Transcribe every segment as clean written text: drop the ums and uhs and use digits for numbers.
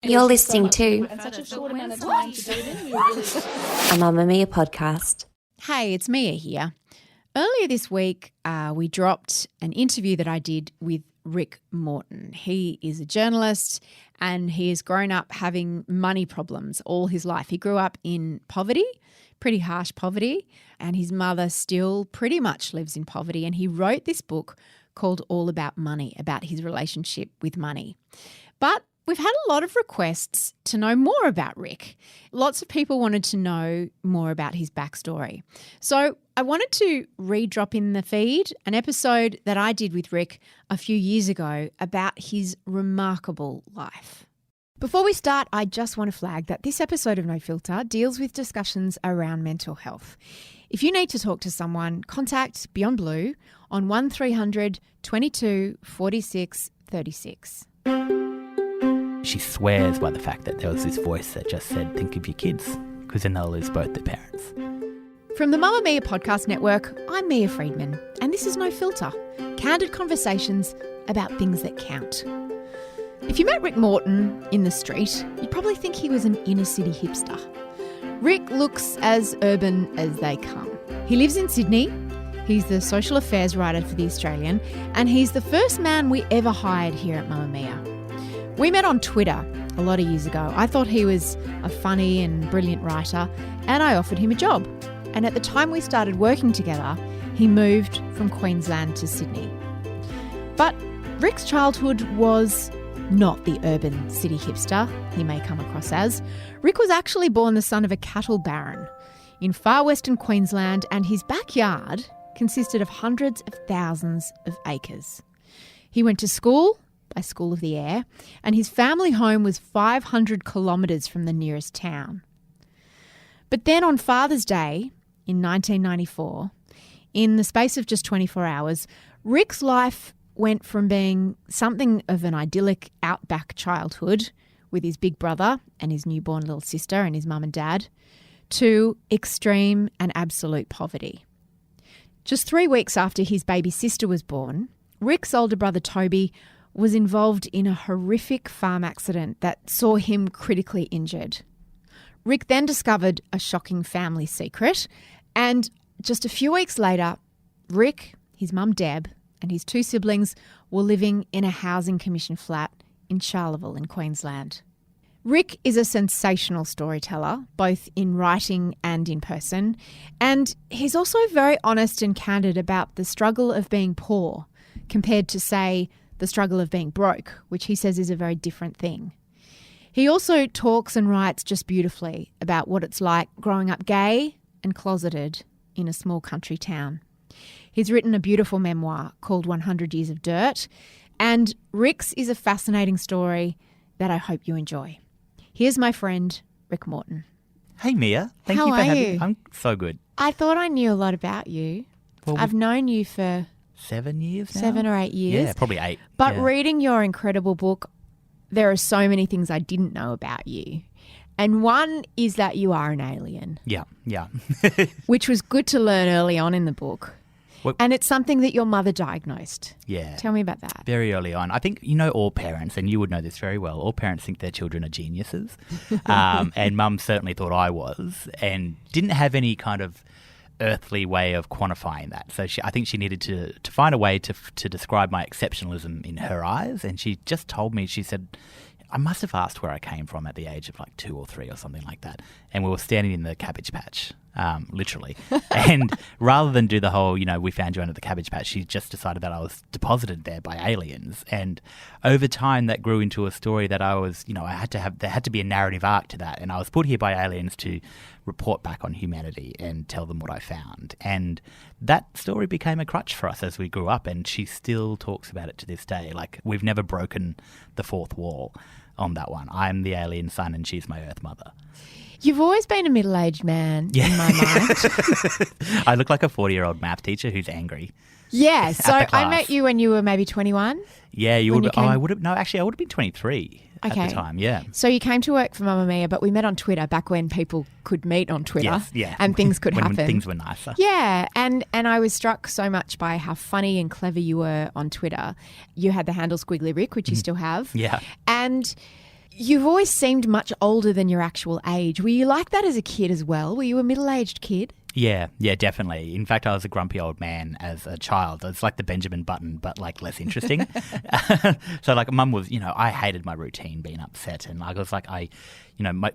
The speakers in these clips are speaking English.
You're listening to and such a short amount of time to do it in. We were really a Mamma Mia podcast. Hey, it's Mia here. Earlier this week, we dropped an interview that I did with Rick Morton. He is a journalist and he has grown up having money problems all his life. He grew up in poverty, pretty harsh poverty, and his mother still pretty much lives in poverty. And he wrote this book called All About Money, about his relationship with money. But we've had a lot of requests to know more about Rick. Lots of people wanted to know more about his backstory. So I wanted to re-drop in the feed an episode that I did with Rick a few years ago about his remarkable life. Before we start, I just want to flag that this episode of No Filter deals with discussions around mental health. If you need to talk to someone, contact Beyond Blue on 1300 22 46 36. She swears by the fact that there was this voice that just said, think of your kids, because then they'll lose both their parents. From the Mamma Mia podcast network, I'm Mia Friedman, and this is No Filter, candid conversations about things that count. If you met Rick Morton in the street, you'd probably think he was an inner city hipster. Rick looks as urban as they come. He lives in Sydney. He's the social affairs writer for The Australian, and he's the first man we ever hired here at Mamma Mia. We met on Twitter a lot of years ago. I thought he was a funny and brilliant writer, and I offered him a job. And at the time we started working together, he moved from Queensland to Sydney. But Rick's childhood was not the urban city hipster he may come across as. Rick was actually born the son of a cattle baron in far western Queensland, and his backyard consisted of hundreds of thousands of acres. He went to school by School of the Air, and his family home was 500 kilometres from the nearest town. But then on Father's Day in 1994, in the space of just 24 hours, Rick's life went from being something of an idyllic outback childhood with his big brother and his newborn little sister and his mum and dad to extreme and absolute poverty. Just 3 weeks after his baby sister was born, Rick's older brother Toby was involved in a horrific farm accident that saw him critically injured. Rick then discovered a shocking family secret, and just a few weeks later, Rick, his mum Deb, and his two siblings were living in a housing commission flat in Charleville in Queensland. Rick is a sensational storyteller, both in writing and in person, and he's also very honest and candid about the struggle of being poor compared to, say, the struggle of being broke, which he says is a very different thing. He also talks and writes just beautifully about what it's like growing up gay and closeted in a small country town. He's written a beautiful memoir called 100 Years of Dirt, and Rick's is a fascinating story that I hope you enjoy. Here's my friend, Rick Morton. Hey, Mia. Thank How you for are having you? me. I'm so good. I thought I knew a lot about you. Well, I've known you for 7 years now? 7 or 8 years. Yeah, probably 8. But yeah. reading your incredible book, there are so many things I didn't know about you. And one is that you are an alien. Yeah. Which was good to learn early on in the book. Well, and it's something that your mother diagnosed. Yeah. Tell me about that. Very early on. I think, all parents, and you would know this very well, all parents think their children are geniuses. And Mum certainly thought I was and didn't have any kind of earthly way of quantifying that. So I think she needed to find a way to describe my exceptionalism in her eyes. And she just told me, she said, I must have asked where I came from at the age of like 2 or 3 or something like that. And we were standing in the cabbage patch, literally. And rather than do the whole, we found you under the cabbage patch, she just decided that I was deposited there by aliens. And over time that grew into a story that I was, there had to be a narrative arc to that. And I was put here by aliens to report back on humanity and tell them what I found. And that story became a crutch for us as we grew up, and she still talks about it to this day. Like, we've never broken the fourth wall on that one. I'm the alien son and she's my Earth mother. You've always been a middle-aged man in my mind. I look like a 40-year-old math teacher who's angry. Yeah, so At the class. I met you when you were maybe 21. Yeah, you When would. you came- I would have. No, actually, I would have been 23 at Okay. the time. Yeah. So you came to work for Mamma Mia, but we met on Twitter back when people could meet on Twitter. Yes. Yeah. And things could when happen. Things were nicer. Yeah, and I was struck so much by how funny and clever you were on Twitter. You had the handle Squiggly Rick, which you still have. Yeah. And You've always seemed much older than your actual age. Were you like that as a kid as well? Were you a middle-aged kid? Yeah, definitely. In fact, I was a grumpy old man as a child. It's like the Benjamin Button, but like less interesting. So like mum was, I hated my routine being upset. And I was like, my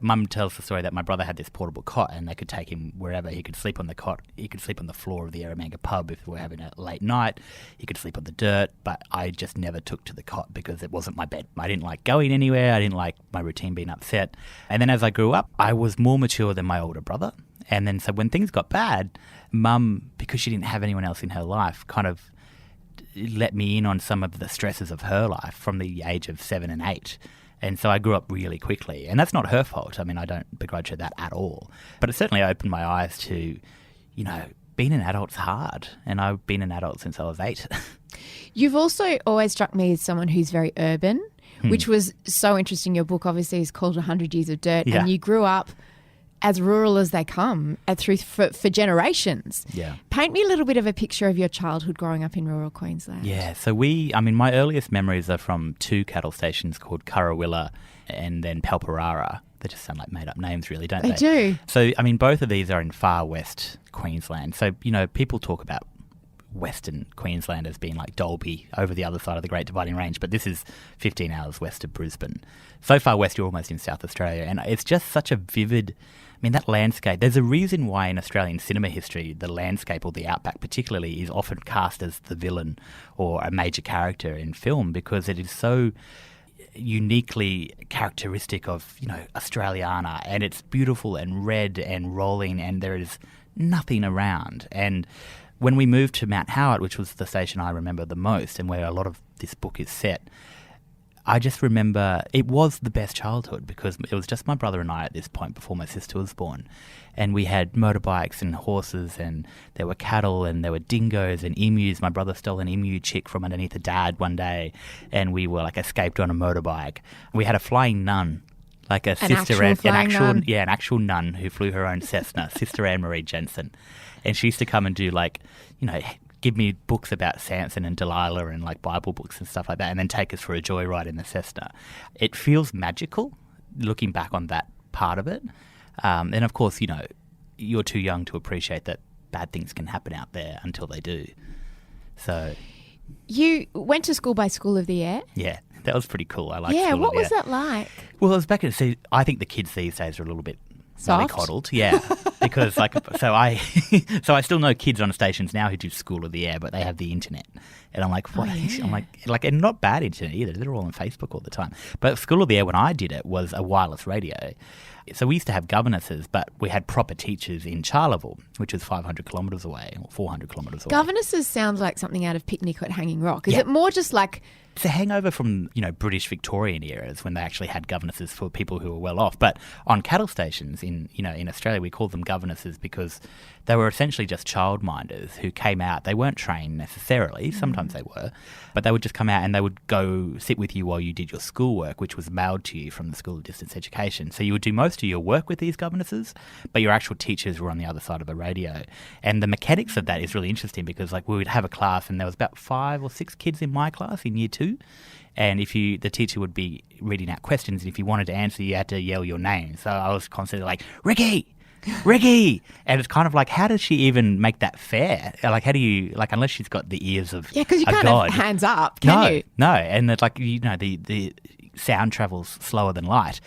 mum tells the story that my brother had this portable cot and they could take him wherever. He could sleep on the cot. He could sleep on the floor of the Eromanga pub if we were having a late night. He could sleep on the dirt, but I just never took to the cot because it wasn't my bed. I didn't like going anywhere. I didn't like my routine being upset. And then as I grew up, I was more mature than my older brother. And then so when things got bad, Mum, because she didn't have anyone else in her life, kind of let me in on some of the stresses of her life from the age of 7 and 8. And so I grew up really quickly. And that's not her fault. I mean, I don't begrudge her that at all. But it certainly opened my eyes to, being an adult's hard. And I've been an adult since I was 8. You've also always struck me as someone who's very urban, which was so interesting. Your book obviously is called 100 Years of Dirt. Yeah. And you grew up as rural as they come for generations. Yeah. Paint me a little bit of a picture of your childhood growing up in rural Queensland. Yeah, so my earliest memories are from 2 cattle stations called Currawilla and then Palparara. They just sound like made-up names, really, don't they? They do. So, both of these are in far west Queensland. So, people talk about Western Queensland as being like Dalby over the other side of the Great Dividing Range, but this is 15 hours west of Brisbane. So far west, you're almost in South Australia, and it's just such a vivid... that landscape, there's a reason why in Australian cinema history the landscape or the outback particularly is often cast as the villain or a major character in film because it is so uniquely characteristic of, Australiana, and it's beautiful and red and rolling and there is nothing around. And when we moved to Mount Howard, which was the station I remember the most and where a lot of this book is set, I just remember it was the best childhood because it was just my brother and I at this point before my sister was born. And we had motorbikes and horses and there were cattle and there were dingoes and emus. My brother stole an emu chick from underneath a dad one day and we were like escaped on a motorbike. We had a flying nun, like an actual nun who flew her own Cessna, Sister Anne-Marie Jensen. And she used to come and do give me books about Samson and Delilah and like Bible books and stuff like that and then take us for a joyride in the Cessna. It feels magical looking back on that part of it. And of course, you're too young to appreciate that bad things can happen out there until they do. So... You went to school by School of the Air? Yeah, that was pretty cool. I liked School Yeah, of the what Air. was that like? Well, I was back at... See, I think the kids these days are a little bit... Soft? Coddled, yeah, because so I still know kids on stations now who do School of the Air, but they have the internet, and I'm like, what? I'm like, and not bad internet either. They're all on Facebook all the time. But School of the Air, when I did it, was a wireless radio. So we used to have governesses, but we had proper teachers in Charleville, which is 500 kilometres away or 400 kilometres away. Governesses sounds like something out of Picnic at Hanging Rock. Is it more just like... It's a hangover from, British Victorian eras when they actually had governesses for people who were well off. But on cattle stations in Australia, we called them governesses because they were essentially just childminders who came out. They weren't trained necessarily. Sometimes they were. But they would just come out and they would go sit with you while you did your schoolwork, which was mailed to you from the School of Distance Education. So you would do most of your work with these governesses, but your actual teachers were on the other side of a radio. And the mechanics of that is really interesting because we would have a class and there was about 5 or 6 kids in my class in year 2. And the teacher would be reading out questions, and if you wanted to answer, you had to yell your name. So I was constantly like, Ricky! And it's kind of like, how does she even make that fair? Like, how do you, unless she's got the ears of a god. Yeah, because you can't have hands up, can you? No, and it's like, the sound travels slower than light.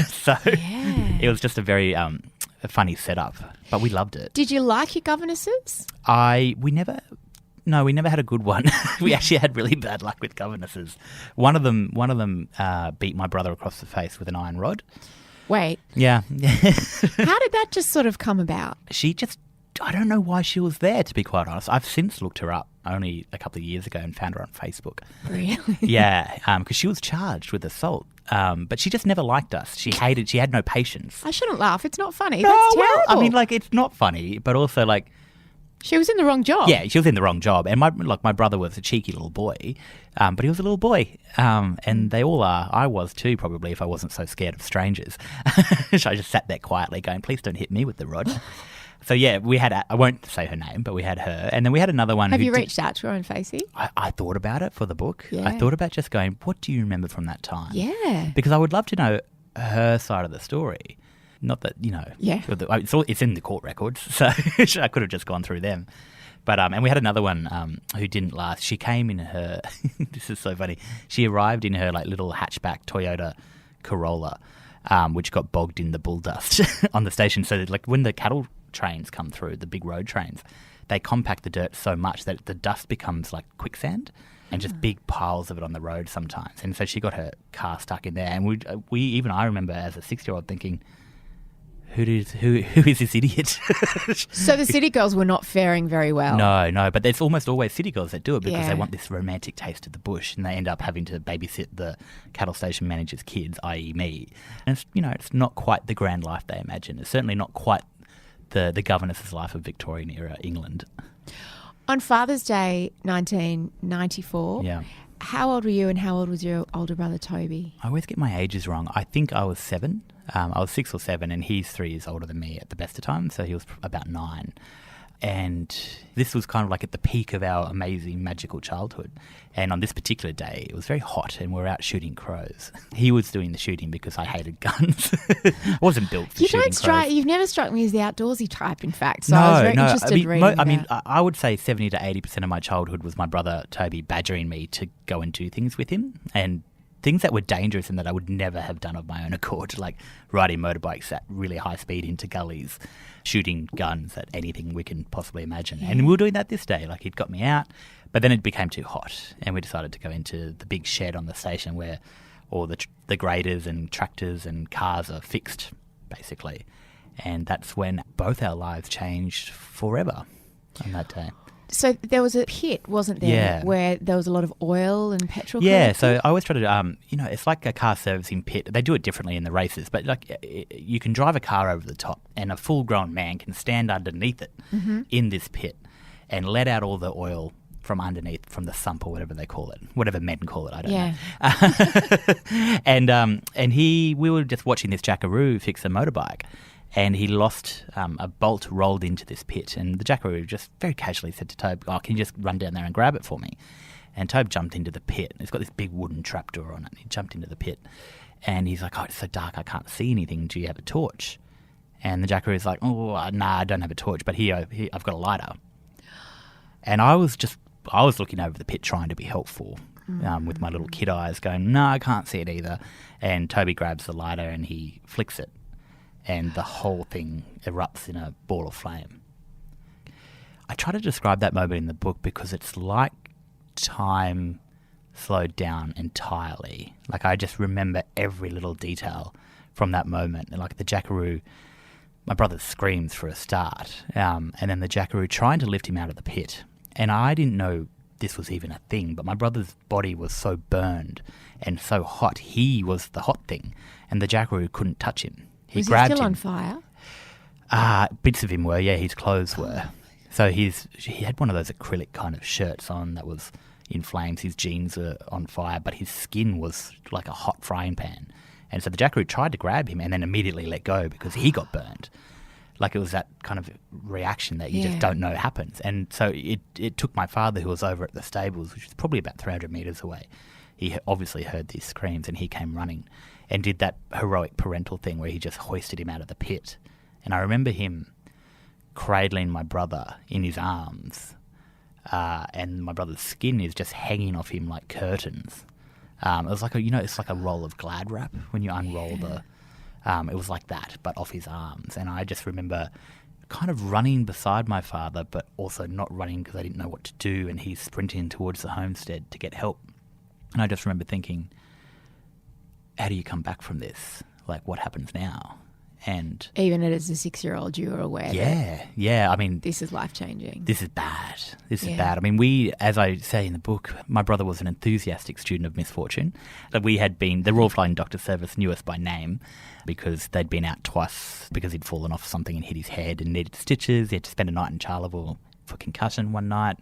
So it was just a very a funny setup, but we loved it. Did you like your governesses? We never had a good one. We actually had really bad luck with governesses. One of them beat my brother across the face with an iron rod. Wait. Yeah. How did that just sort of come about? I don't know why she was there, to be quite honest. I've since looked her up only a couple of years ago and found her on Facebook. Really? Yeah, because she was charged with assault. But she just never liked us. She had no patience. I shouldn't laugh. It's not funny. No, That's well, terrible. it's not funny, but also she was in the wrong job. Yeah, she was in the wrong job. And my brother was a cheeky little boy, but he was a little boy. And they all are. I was too, probably, if I wasn't so scared of strangers. So I just sat there quietly going, please don't hit me with the rod. So yeah, we had, I won't say her name, but we had her. And then we had another one. Have you reached out to her on Facey? I thought about it for the book. Yeah. I thought about just going, what do you remember from that time? Yeah. Because I would love to know her side of the story. Not that, Yeah. It's in the court records, so I could have just gone through them. But and we had another one who didn't last. She came in her, this is so funny, she arrived in her like little hatchback Toyota Corolla, which got bogged in the bull dust on the station. So like when the cattle trains come through, the big road trains, they compact the dirt so much that the dust becomes like quicksand and just big piles of it on the road sometimes. And so she got her car stuck in there. And I remember as a 6-year-old thinking, who is this idiot? So the city girls were not faring very well. No, but there's almost always city girls that do it because Yeah. they want this romantic taste of the bush, and they end up having to babysit the cattle station manager's kids, i.e. me. And it's not quite the grand life they imagine. It's certainly not quite the governess's life of Victorian era England. On Father's Day 1994, Yeah. how old were you and how old was your older brother Toby? I always get my ages wrong. I think I was 7. I was 6 or 7, and he's 3 years older than me at the best of times, so he was about 9. And this was kind of like at the peak of our amazing, magical childhood. And on this particular day, it was very hot, and we were out shooting crows. He was doing the shooting because I hated guns. I wasn't built for shooting crows. You've never struck me as the outdoorsy type, in fact. So I was very interested reading about. I would say 70 to 80% of my childhood was my brother Toby badgering me to go and do things with him, and things that were dangerous and that I would never have done of my own accord, like riding motorbikes at really high speed into gullies, shooting guns at anything we can possibly imagine. Yeah. And we were doing that this day. Like, he'd got me out, but then it became too hot, and we decided to go into the big shed on the station where all the graders and tractors and cars are fixed, basically. And that's when both our lives changed forever on that day. So there was a pit, wasn't there, Yeah. where there was a lot of oil and petrol? Yeah, collected? so I always try to, it's like a car servicing pit. They do it differently in the races, but like you can drive a car over the top, and a full-grown man can stand underneath it in this pit and let out all the oil from underneath, from the sump or whatever they call it, whatever men call it, I don't know. And we were just watching this jackaroo fix a motorbike. And he lost a bolt rolled into this pit. And the jackaroo just very casually said to Tobe, can you just run down there and grab it for me? And Tobe jumped into the pit. It's got this big wooden trapdoor on it. He jumped into the pit. And he's like, it's so dark, I can't see anything. Do you have a torch? And the jackaroo's like, I don't have a torch, but here I've got a lighter. And I was looking over the pit trying to be helpful with my little kid eyes going, no, I can't see it either. And Toby grabs the lighter and he flicks it. And the whole thing erupts in a ball of flame. I try to describe that moment in the book because it's like time slowed down entirely. Like, I just remember every little detail from that moment. And like the jackaroo, my brother screams for a start, and then the jackaroo trying to lift him out of the pit. And I didn't know this was even a thing, but my brother's body was so burned and so hot. He was the hot thing, and the jackaroo couldn't touch him. Was he still on fire? Bits of him were, yeah, his clothes were. So he had one of those acrylic kind of shirts on that was in flames. His jeans were on fire, but his skin was like a hot frying pan. And so the jackaroo tried to grab him and then immediately let go because he got burned. Like, it was that kind of reaction that you just don't know happens. And so it took my father, who was over at the stables, which was probably about 300 metres away. He obviously heard these screams and he came running and did that heroic parental thing where he just hoisted him out of the pit. And I remember him cradling my brother in his arms, and my brother's skin is just hanging off him like curtains. It was like it's like a roll of Glad wrap when you unroll the. It was like that, but off his arms. And I just remember kind of running beside my father, but also not running because I didn't know what to do. And he's sprinting towards the homestead to get help. And I just remember thinking, how do you come back from this? Like, what happens now? And even as a 6-year-old, you were aware yeah. I mean, this is life-changing. This is bad. This is bad. I mean, as I say in the book, my brother was an enthusiastic student of misfortune. We had been, the Royal Flying Doctor Service knew us by name because they'd been out twice because he'd fallen off something and hit his head and needed stitches. He had to spend a night in Charleville for concussion one night.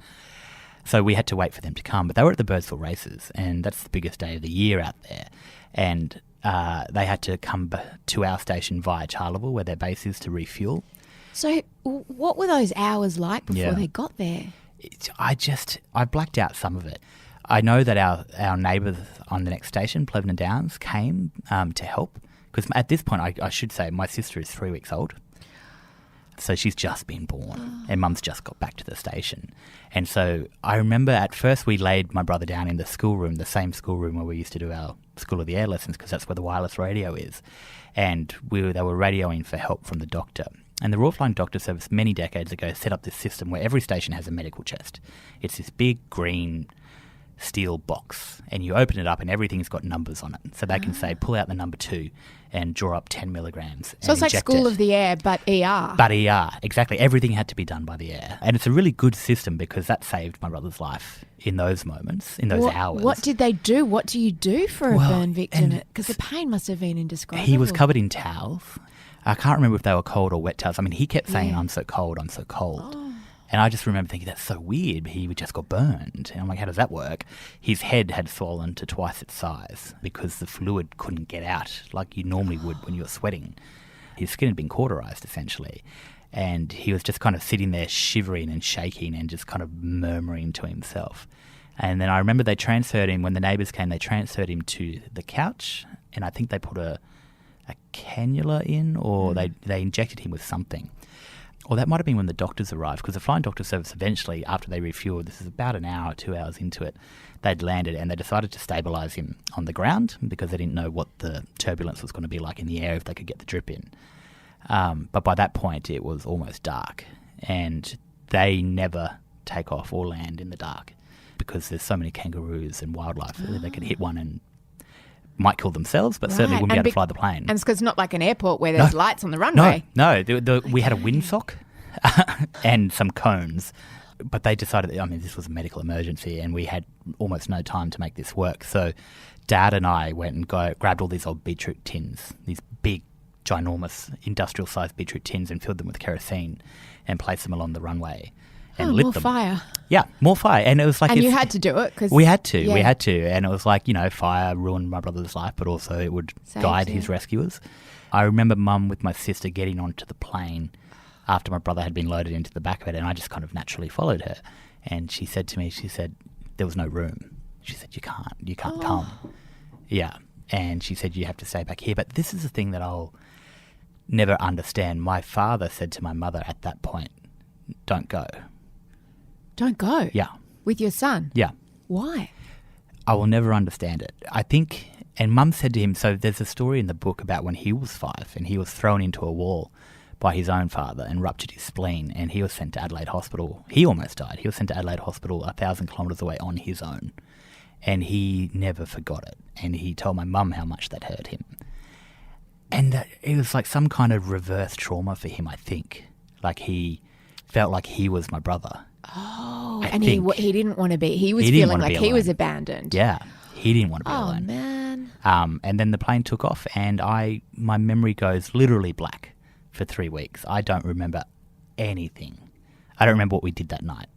So we had to wait for them to come. But they were at the Birdsville races, and that's the biggest day of the year out there. And they had to come to our station via Charleville, where their base is, to refuel. So what were those hours like before Yeah. they got there? I blacked out some of it. I know that our neighbours on the next station, Plevenor Downs, came to help because at this point, I should say, my sister is 3 weeks old. So she's just been born and Mum's just got back to the station. And so I remember at first we laid my brother down in the schoolroom, the same schoolroom where we used to do our School of the Air lessons because that's where the wireless radio is. And they were radioing for help from the doctor. And the Royal Flying Doctor Service many decades ago set up this system where every station has a medical chest. It's this big green steel box and you open it up and everything's got numbers on it. So they can say, pull out the number 2 and draw up 10 milligrams. So it's like School of the Air, but ER. But ER, exactly. Everything had to be done by the air. And it's a really good system because that saved my brother's life in those moments, in those hours. What did they do? What do you do for a burn victim? Because the pain must have been indescribable. He was covered in towels. I can't remember if they were cold or wet towels. I mean, he kept saying, I'm so cold, I'm so cold. And I just remember thinking, that's so weird. He just got burned. And I'm like, how does that work? His head had swollen to twice its size because the fluid couldn't get out like you normally would when you're sweating. His skin had been cauterized, essentially. And he was just kind of sitting there shivering and shaking and just kind of murmuring to himself. And then I remember they transferred him, when the neighbours came, they transferred him to the couch. And I think they put a cannula in or they injected him with something. Or that might have been when the doctors arrived, because the Flying Doctor Service eventually, after they refueled, this is about an hour, 2 hours into it, they'd landed and they decided to stabilise him on the ground because they didn't know what the turbulence was going to be like in the air if they could get the drip in. But by that point, it was almost dark and they never take off or land in the dark because there's so many kangaroos and wildlife that they could hit one and might kill themselves, but certainly wouldn't be able to fly the plane. And it's 'cause it's not like an airport where there's lights on the runway. No. We had a windsock and some cones, but they decided, this was a medical emergency and we had almost no time to make this work. So Dad and I went and grabbed all these old beetroot tins, these big, ginormous, industrial-sized beetroot tins and filled them with kerosene and placed them along the runway. And lit more them. fire. Yeah, more fire. And it was like... And you had to do it? Cause we had to. And it was like, fire ruined my brother's life, but also it would guide his rescuers. I remember Mum with my sister getting onto the plane after my brother had been loaded into the back of it, and I just kind of naturally followed her. And she said to me, there was no room. She said, you can't come. Yeah. And she said, you have to stay back here. But this is the thing that I'll never understand. My father said to my mother at that point, don't go. Don't go? Yeah. With your son? Yeah. Why? I will never understand it. I think, and Mum said to him, so there's a story in the book about when he was 5 and he was thrown into a wall by his own father and ruptured his spleen and he was sent to Adelaide Hospital. He almost died. He was sent to Adelaide Hospital 1,000 kilometres away on his own. And he never forgot it. And he told my mum how much that hurt him. And it was like some kind of reverse trauma for him, I think. Like he felt like he was my brother. Oh, he didn't want to be. He was feeling like he was abandoned. Yeah, he didn't want to be alone. Oh, man. And then the plane took off and my memory goes literally black for 3 weeks. I don't remember anything. I don't remember what we did that night,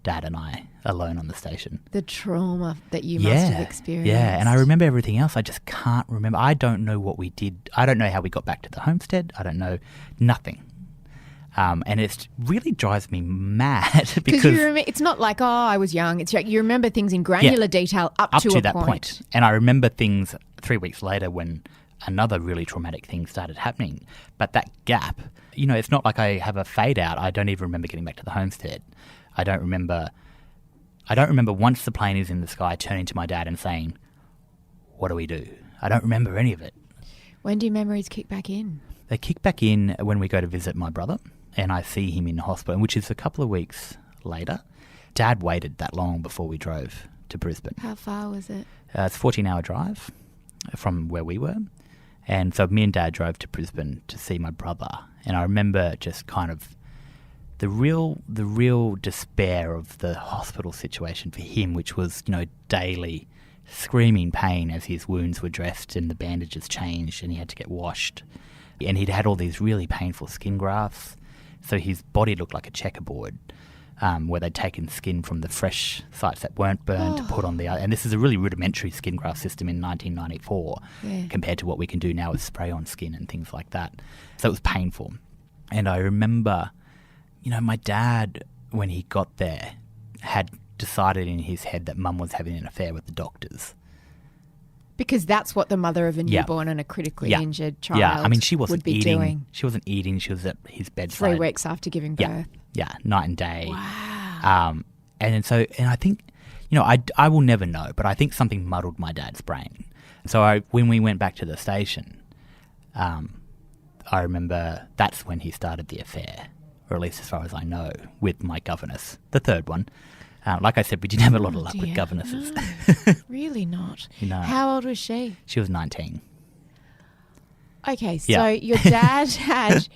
Dad and I, alone on the station. The trauma that you must have experienced. Yeah, and I remember everything else. I just can't remember. I don't know what we did. I don't know how we got back to the homestead. I don't know nothing. And it really drives me mad because it's not like, I was young. It's like you remember things in granular detail up to that point. And I remember things 3 weeks later when another really traumatic thing started happening. But that gap, it's not like I have a fade out. I don't even remember getting back to the homestead. I don't remember once the plane is in the sky turning to my dad and saying, what do we do? I don't remember any of it. When do your memories kick back in? They kick back in when we go to visit my brother. And I see him in hospital, which is a couple of weeks later. Dad waited that long before we drove to Brisbane. How far was it? It's a 14-hour drive from where we were. And so me and Dad drove to Brisbane to see my brother. And I remember just kind of the real despair of the hospital situation for him, which was, daily screaming pain as his wounds were dressed and the bandages changed and he had to get washed. And he'd had all these really painful skin grafts. So his body looked like a checkerboard where they'd taken skin from the fresh sites that weren't burned to put on the other. And this is a really rudimentary skin graft system in 1994 compared to what we can do now with spray-on skin and things like that. So it was painful. And I remember, my dad, when he got there, had decided in his head that Mum was having an affair with the doctors. Because that's what the mother of a newborn and a critically injured child she wasn't would be eating. doing. She wasn't eating. She was at his bedside. 3 weeks after giving birth. Yeah, night and day. Wow. And I think, I will never know, but I think something muddled my dad's brain. So when we went back to the station, I remember that's when he started the affair, or at least as far as I know, with my governess, the third one. Like I said, we didn't have a lot of luck with governesses. No, really not. No. How old was she? She was 19. Okay, so your dad had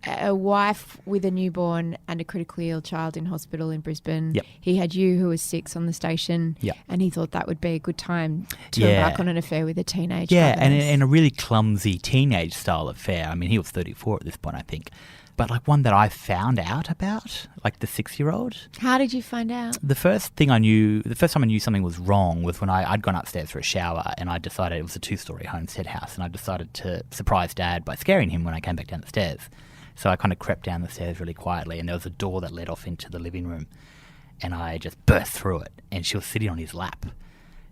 a wife with a newborn and a critically ill child in hospital in Brisbane. Yep. He had you, who was 6, on the station. Yep. And he thought that would be a good time to embark on an affair with a teenage governess. And a really clumsy teenage style affair. I mean, he was 34 at this point, I think. But like one that I found out about, like the 6-year-old. How did you find out? The first time I knew something was wrong was when I'd gone upstairs for a shower, and I decided it was a 2-story homestead house, and I decided to surprise Dad by scaring him when I came back down the stairs. So I kind of crept down the stairs really quietly, and there was a door that led off into the living room, and I just burst through it, and she was sitting on his lap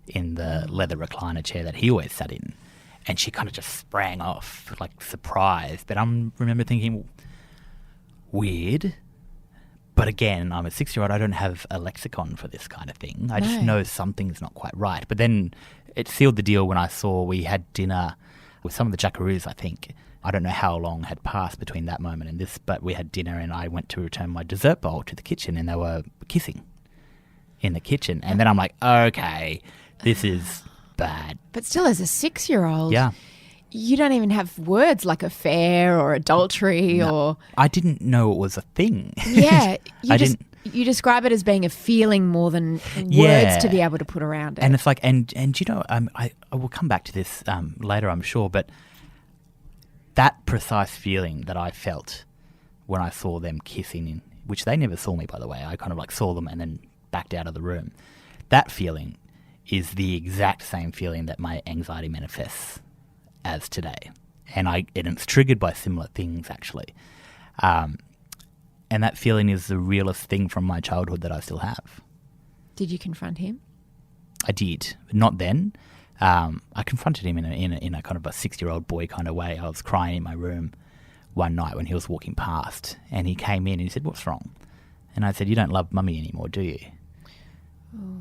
in the leather recliner chair that he always sat in, and she kind of just sprang off, like surprised. But I remember thinking, weird. But again, I'm a 6-year-old. I don't have a lexicon for this kind of thing. I just know something's not quite right. But then it sealed the deal when I saw we had dinner with some of the jackaroos, I think. I don't know how long had passed between that moment and this, but we had dinner and I went to return my dessert bowl to the kitchen and they were kissing in the kitchen. And then I'm like, okay, this is bad. But still, as a 6-year-old... Yeah. You don't even have words like affair or adultery or... I didn't know it was a thing. Yeah. You describe it as being a feeling more than words to be able to put around it. And it's like, and I will come back to this later, I'm sure, but that precise feeling that I felt when I saw them kissing, which they never saw me, by the way. I kind of like saw them and then backed out of the room. That feeling is the exact same feeling that my anxiety manifests as today, and it's triggered by similar things actually, and that feeling is the realest thing from my childhood that I still have. Did you confront him? I did, not then. I confronted him in a kind of a 6-year-old boy kind of way. I was crying in my room one night when he was walking past, and he came in and he said, "What's wrong?" And I said, "You don't love Mummy anymore, do you?"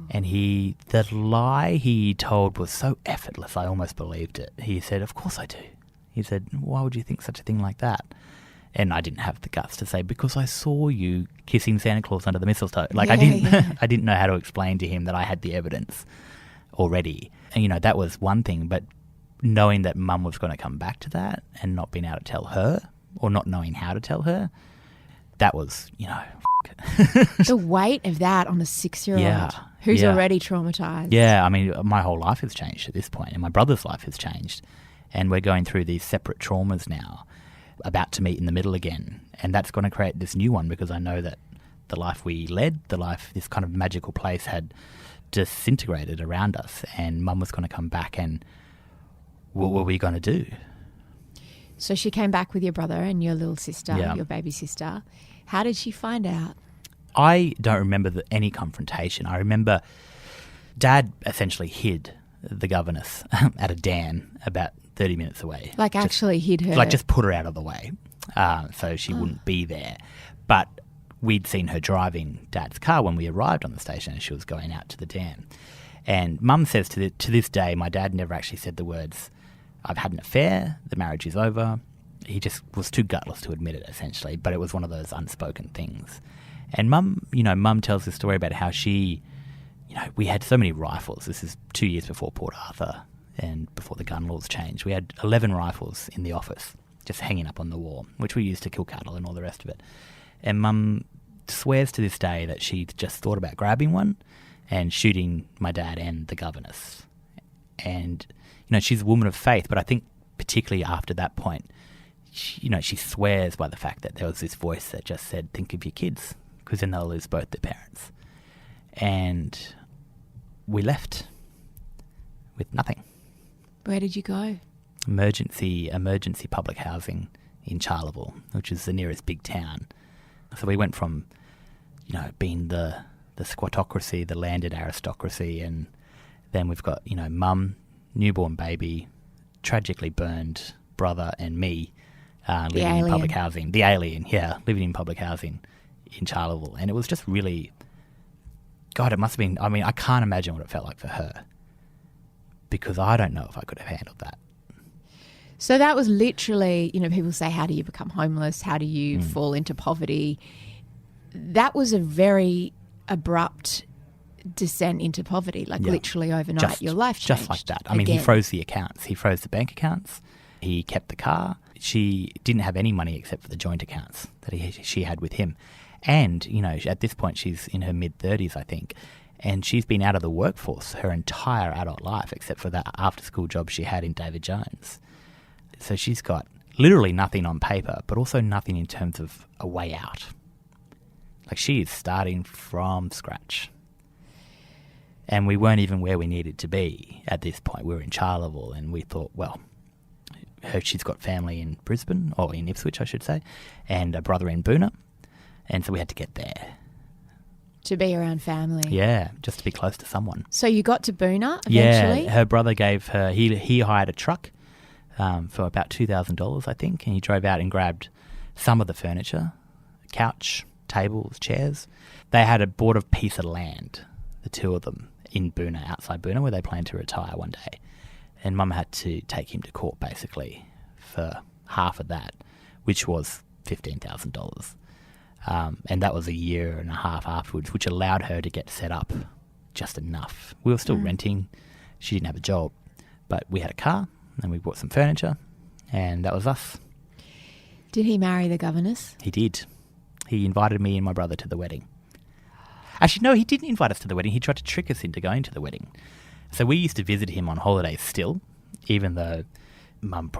And the lie he told was so effortless, I almost believed it. He said, "Of course I do." He said, "Why would you think such a thing like that?" And I didn't have the guts to say, "Because I saw you kissing Santa Claus under the mistletoe." Like I didn't know how to explain to him that I had the evidence already. And that was one thing, but knowing that Mum was going to come back to that and not being able to tell her, or not knowing how to tell her, that was, The weight of that on a 6-year-old who's already traumatized. Yeah, I mean, my whole life has changed at this point, and my brother's life has changed. And we're going through these separate traumas now, about to meet in the middle again. And that's going to create this new one, because I know that the life we led, this kind of magical place had disintegrated around us, and Mum was going to come back, and what were we going to do? So she came back with your brother and your little sister, your baby sister. How did she find out? I don't remember any confrontation. I remember Dad essentially hid the governess at a dam about 30 minutes away. Like actually hid her? Like just put her out of the way so she wouldn't be there. But we'd seen her driving Dad's car when we arrived on the station and she was going out to the dam. And Mum says to this day, my dad never actually said the words, "I've had an affair, the marriage is over." He just was too gutless to admit it, essentially, but it was one of those unspoken things. And Mum tells this story about how she, we had so many rifles. This is 2 years before Port Arthur and before the gun laws changed. We had 11 rifles in the office just hanging up on the wall, which we used to kill cattle and all the rest of it. And Mum swears to this day that she just thought about grabbing one and shooting my dad and the governess. And, she's a woman of faith, but I think particularly after that point, she swears by the fact that there was this voice that just said, "Think of your kids, because then they'll lose both their parents." And we left with nothing. Where did you go? Emergency public housing in Charleville, which is the nearest big town. So we went from, being the squattocracy, the landed aristocracy, and then we've got, mum, newborn baby, tragically burned brother, and me living in public housing. The alien, living in public housing in Charleville. And it was just really, God, it must have been, I can't imagine what it felt like for her, because I don't know if I could have handled that. So that was literally, people say, how do you become homeless? How do you fall into poverty? That was a very abrupt descent into poverty, literally overnight. Your life changed. Just like that. He froze the accounts. He froze the bank accounts. He kept the car. She didn't have any money except for the joint accounts that she had with him. And, at this point she's in her mid-30s, I think, and she's been out of the workforce her entire adult life except for that after-school job she had in David Jones. So she's got literally nothing on paper, but also nothing in terms of a way out. She is starting from scratch. And we weren't even where we needed to be at this point. We were in Charleville, and we thought, well, she's got family in Brisbane, or in Ipswich, I should say, and a brother in Boona. And so we had to get there. To be around family. Yeah, just to be close to someone. So you got to Boona eventually? Yeah, her brother gave her, he hired a truck for about $2,000, I think, and he drove out and grabbed some of the furniture, couch, tables, chairs. They had bought a piece of land, the two of them, in Boona, outside Boona, where they planned to retire one day. And Mum had to take him to court, basically, for half of that, which was $15,000. And that was a year and a half afterwards, which allowed her to get set up just enough. We were still renting. She didn't have a job. But we had a car, and we bought some furniture, and that was us. Did he marry the governess? He did. He invited me and my brother to the wedding. Actually, no, he didn't invite us to the wedding. He tried to trick us into going to the wedding. So we used to visit him on holidays still, even though Mum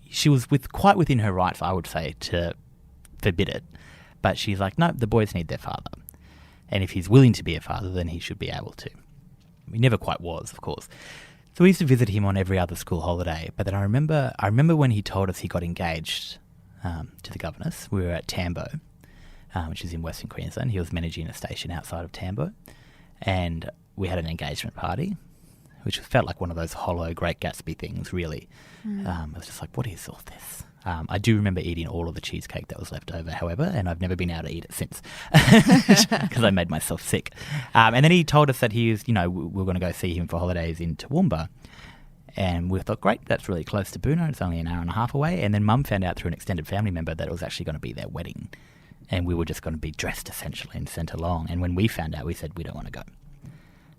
she was quite within her rights, I would say, to forbid it. But she's like, no, the boys need their father. And if he's willing to be a father, then he should be able to. He never quite was, of course. So we used to visit him on every other school holiday. But then I remember when he told us he got engaged to the governess. We were at Tambo, which is in Western Queensland. He was managing a station outside of Tambo. And we had an engagement party, which felt like one of those hollow Great Gatsby things, really. I was just like, what is all this? I do remember eating all of the cheesecake that was left over, however, and I've never been able to eat it since because I made myself sick. And then he told us that we were going to go see him for holidays in Toowoomba. And we thought, great, that's really close to Boona. It's only an hour and a half away. And then Mum found out through an extended family member that it was actually going to be their wedding. And we were just going to be dressed essentially and sent along. And when we found out, we said, we don't want to go.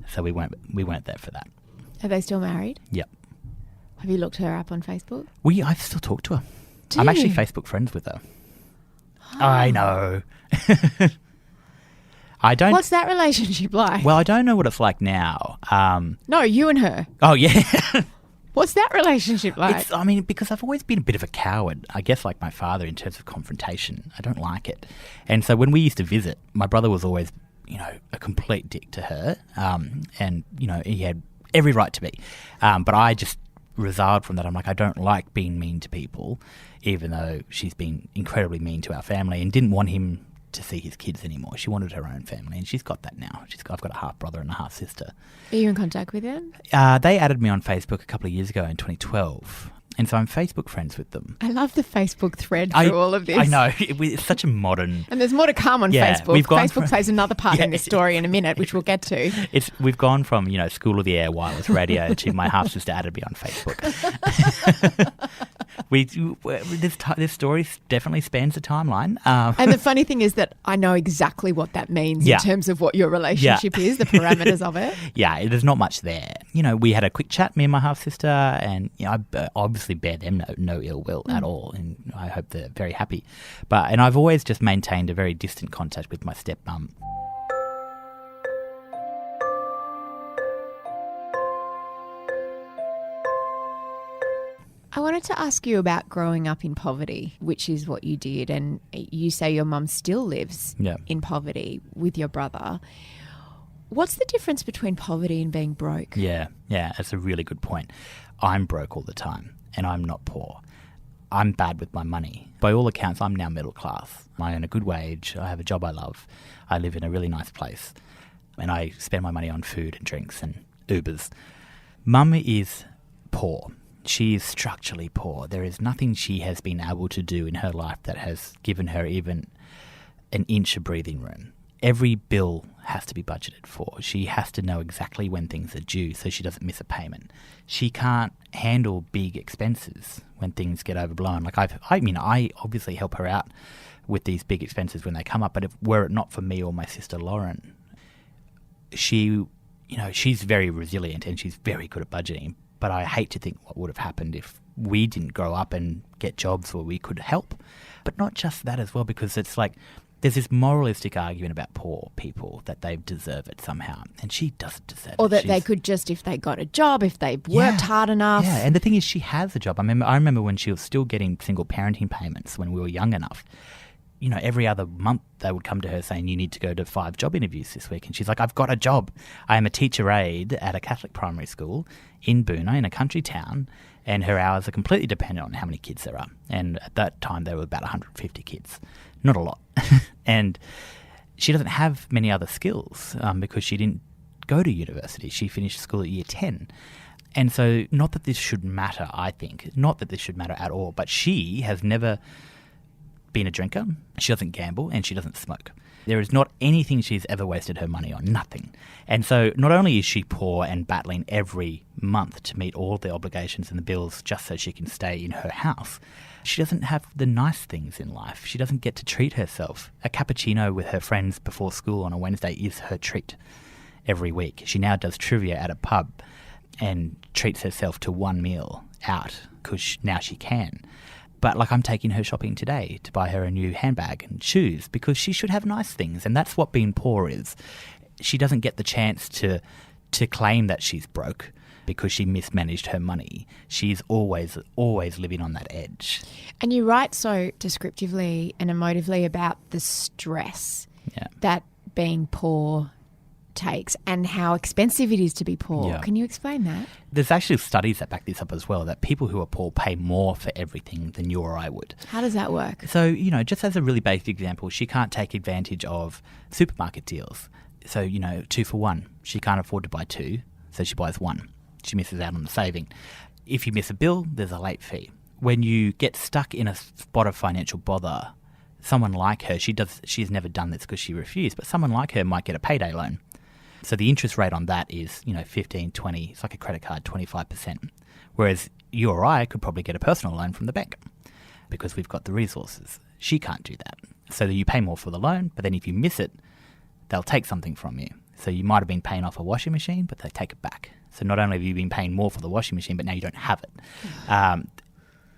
So we weren't there for that. Are they still married? Yep. Have you looked her up on Facebook? I've still talked to her. I'm actually Facebook friends with her. Oh. I know. I don't. What's that relationship like? Well, I don't know what it's like now. No, you and her. Oh, yeah. What's that relationship like? Because I've always been a bit of a coward, I guess, like my father, in terms of confrontation. I don't like it. And so when we used to visit, my brother was always, a complete dick to her. And, he had every right to be. But I just resiled from that. I'm like, I don't like being mean to people, even though she's been incredibly mean to our family and didn't want him to see his kids anymore. She wanted her own family, and she's got that now. I've got a half brother and a half sister. Are you in contact with them? They added me on Facebook a couple of years ago in 2012. And so I'm Facebook friends with them. I love the Facebook thread through all of this. I know. It's such a modern... And there's more to come on Facebook. Facebook plays another part in this story in a minute, which we'll get to. We've gone from, School of the Air wireless radio to my half-sister added me on Facebook. This story definitely spans the timeline. And the funny thing is that I know exactly what that means in terms of what your relationship is, the parameters of it. Yeah, there's not much there. We had a quick chat, me and my half-sister, and I obviously bear them no ill will at all, and I hope they're very happy. And I've always just maintained a very distant contact with my stepmum. I wanted to ask you about growing up in poverty, which is what you did, and you say your mum still lives in poverty with your brother. What's the difference between poverty and being broke? Yeah, that's a really good point. I'm broke all the time, and I'm not poor. I'm bad with my money. By all accounts, I'm now middle class. I earn a good wage. I have a job I love. I live in a really nice place. And I spend my money on food and drinks and Ubers. Mum is poor. She is structurally poor. There is nothing she has been able to do in her life that has given her even an inch of breathing room. Every bill has to be budgeted for. She has to know exactly when things are due so she doesn't miss a payment. She can't handle big expenses when things get overblown. Like I obviously help her out with these big expenses when they come up, but were it not for me or my sister Lauren, she's very resilient and she's very good at budgeting. But I hate to think what would have happened if we didn't grow up and get jobs where we could help. But not just that as well, because it's like there's this moralistic argument about poor people that they deserve it somehow, and she doesn't deserve it. Or that they could just, if they got a job, if they worked hard enough. Yeah, and the thing is, she has a job. I remember when she was still getting single parenting payments when we were young enough. Every other month they would come to her saying, you need to go to 5 job interviews this week. And she's like, I've got a job. I am a teacher aide at a Catholic primary school in Boonah, in a country town, and her hours are completely dependent on how many kids there are. And at that time, there were about 150 kids. Not a lot. And she doesn't have many other skills because she didn't go to university. She finished school at year 10. And so not that this should matter, I think. Not that this should matter at all. But she has never been a drinker. She doesn't gamble and she doesn't smoke. There is not anything she's ever wasted her money on. Nothing. And so not only is she poor and battling every month to meet all the obligations and the bills just so she can stay in her house, she doesn't have the nice things in life. She doesn't get to treat herself. A cappuccino with her friends before school on a Wednesday is her treat every week. She now does trivia at a pub and treats herself to one meal out because now she can. But I'm taking her shopping today to buy her a new handbag and shoes because she should have nice things. And that's what being poor is. She doesn't get the chance to claim that she's broke because she mismanaged her money. She's always living on that edge. And you write so descriptively and emotively about the stress that being poor takes and how expensive it is to be poor. Yeah. Can you explain that? There's actually studies that back this up as well, that people who are poor pay more for everything than you or I would. How does that work? So, just as a really basic example, she can't take advantage of supermarket deals. So, 2 for 1. She can't afford to buy 2, so she buys 1. She misses out on the saving. If you miss a bill, there's a late fee. When you get stuck in a spot of financial bother, someone like her, she's never done this because she refused, but someone like her might get a payday loan. So the interest rate on that is, 15, 20, it's like a credit card, 25%. Whereas you or I could probably get a personal loan from the bank because we've got the resources. She can't do that. So you pay more for the loan, but then if you miss it, they'll take something from you. So you might have been paying off a washing machine, but they take it back. So not only have you been paying more for the washing machine, but now you don't have it.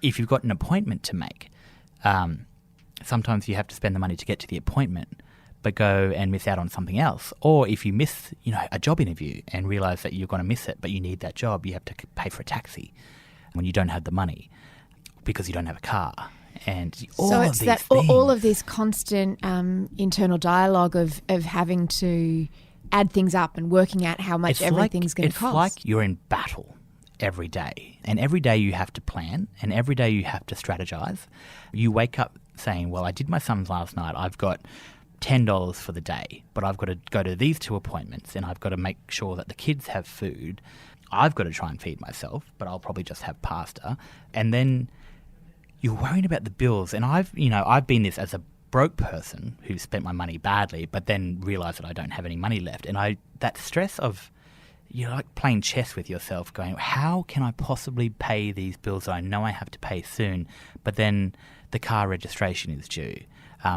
If you've got an appointment to make, sometimes you have to spend the money to get to the appointment, but go and miss out on something else. Or if you miss, a job interview and realise that you're going to miss it, but you need that job, you have to pay for a taxi when you don't have the money because you don't have a car. And all of this constant internal dialogue of having to add things up and working out how much everything's going to cost. It's like you're in battle every day. And every day you have to plan and every day you have to strategize. You wake up saying, well, I did my sums last night. I've got $10 for the day, but I've got to go to these 2 appointments and I've got to make sure that the kids have food. I've got to try and feed myself, but I'll probably just have pasta. And then you're worrying about the bills. And I've been this as a broke person who spent my money badly, but then realised that I don't have any money left. And that stress of, you're like playing chess with yourself going, how can I possibly pay these bills that I know I have to pay soon, but then the car registration is due.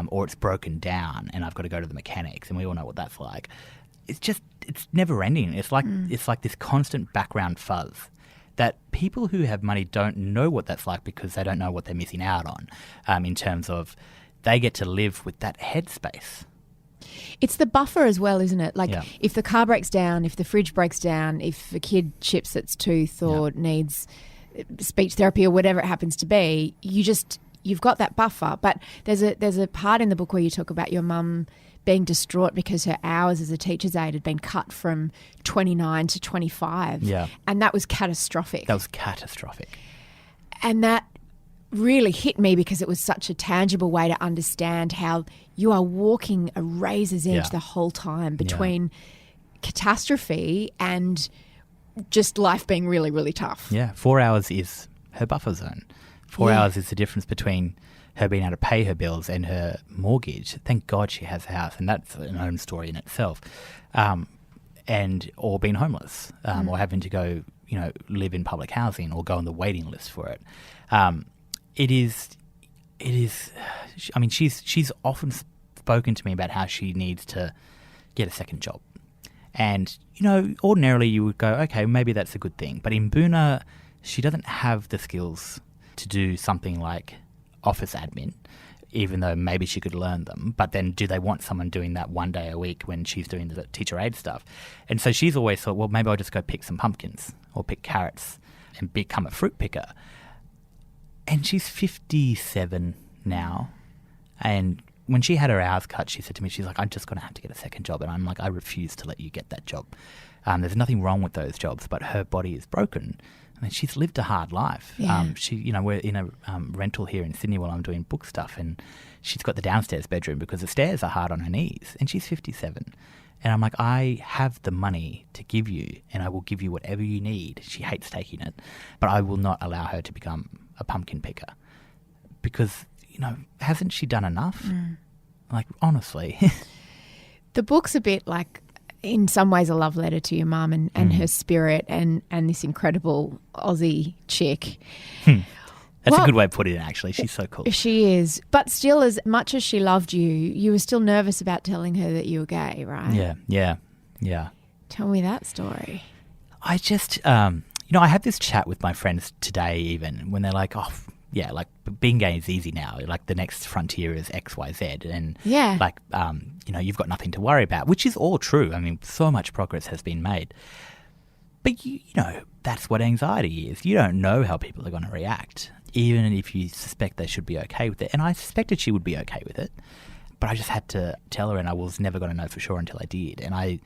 Or it's broken down and I've got to go to the mechanics, and we all know what that's like. It's never ending. It's like this constant background fuzz that people who have money don't know what that's like because they don't know what they're missing out on in terms of they get to live with that headspace. It's the buffer as well, isn't it? If the car breaks down, if the fridge breaks down, if a kid chips its tooth or needs speech therapy or whatever it happens to be, you've got that buffer. But there's a part in the book where you talk about your mum being distraught because her hours as a teacher's aide had been cut from 29 to 25. Yeah. And that was catastrophic. That was catastrophic. And that really hit me because it was such a tangible way to understand how you are walking a razor's edge the whole time between catastrophe and just life being really, really tough. Yeah, 4 hours is her buffer zone. 4 hours is the difference between her being able to pay her bills and her mortgage. Thank God she has a house, and that's an own story in itself. Or being homeless, or having to go, live in public housing or go on the waiting list for it. It is. I mean, she's often spoken to me about how she needs to get a second job, and ordinarily you would go, okay, maybe that's a good thing. But in Boona, she doesn't have the skills to do something like office admin, even though maybe she could learn them. But then do they want someone doing that one day a week when she's doing the teacher aid stuff? And so she's always thought, well, maybe I'll just go pick some pumpkins or pick carrots and become a fruit picker. And she's 57 now. And when she had her hours cut, she said to me, she's like, I'm just going to have to get a second job. And I'm like, I refuse to let you get that job. There's nothing wrong with those jobs, but her body is broken. I mean, she's lived a hard life. Yeah. We're in a rental here in Sydney while I'm doing book stuff, and she's got the downstairs bedroom because the stairs are hard on her knees, and she's 57. And I'm like, I have the money to give you, and I will give you whatever you need. She hates taking it, but I will not allow her to become a pumpkin picker because, hasn't she done enough? Like, honestly. The book's a bit like, in some ways, a love letter to your mum and her spirit and this incredible Aussie chick. That's a good way of putting it, actually. She's so cool. She is. But still, as much as she loved you, you were still nervous about telling her that you were gay, right? Yeah. Tell me that story. I just, I had this chat with my friends today even when they're like, oh, yeah, like being gay is easy now. Like the next frontier is X, Y, Z. And like, you've got nothing to worry about, which is all true. I mean, so much progress has been made. But, that's what anxiety is. You don't know how people are going to react, even if you suspect they should be okay with it. And I suspected she would be okay with it, but I just had to tell her, and I was never going to know for sure until I did. And I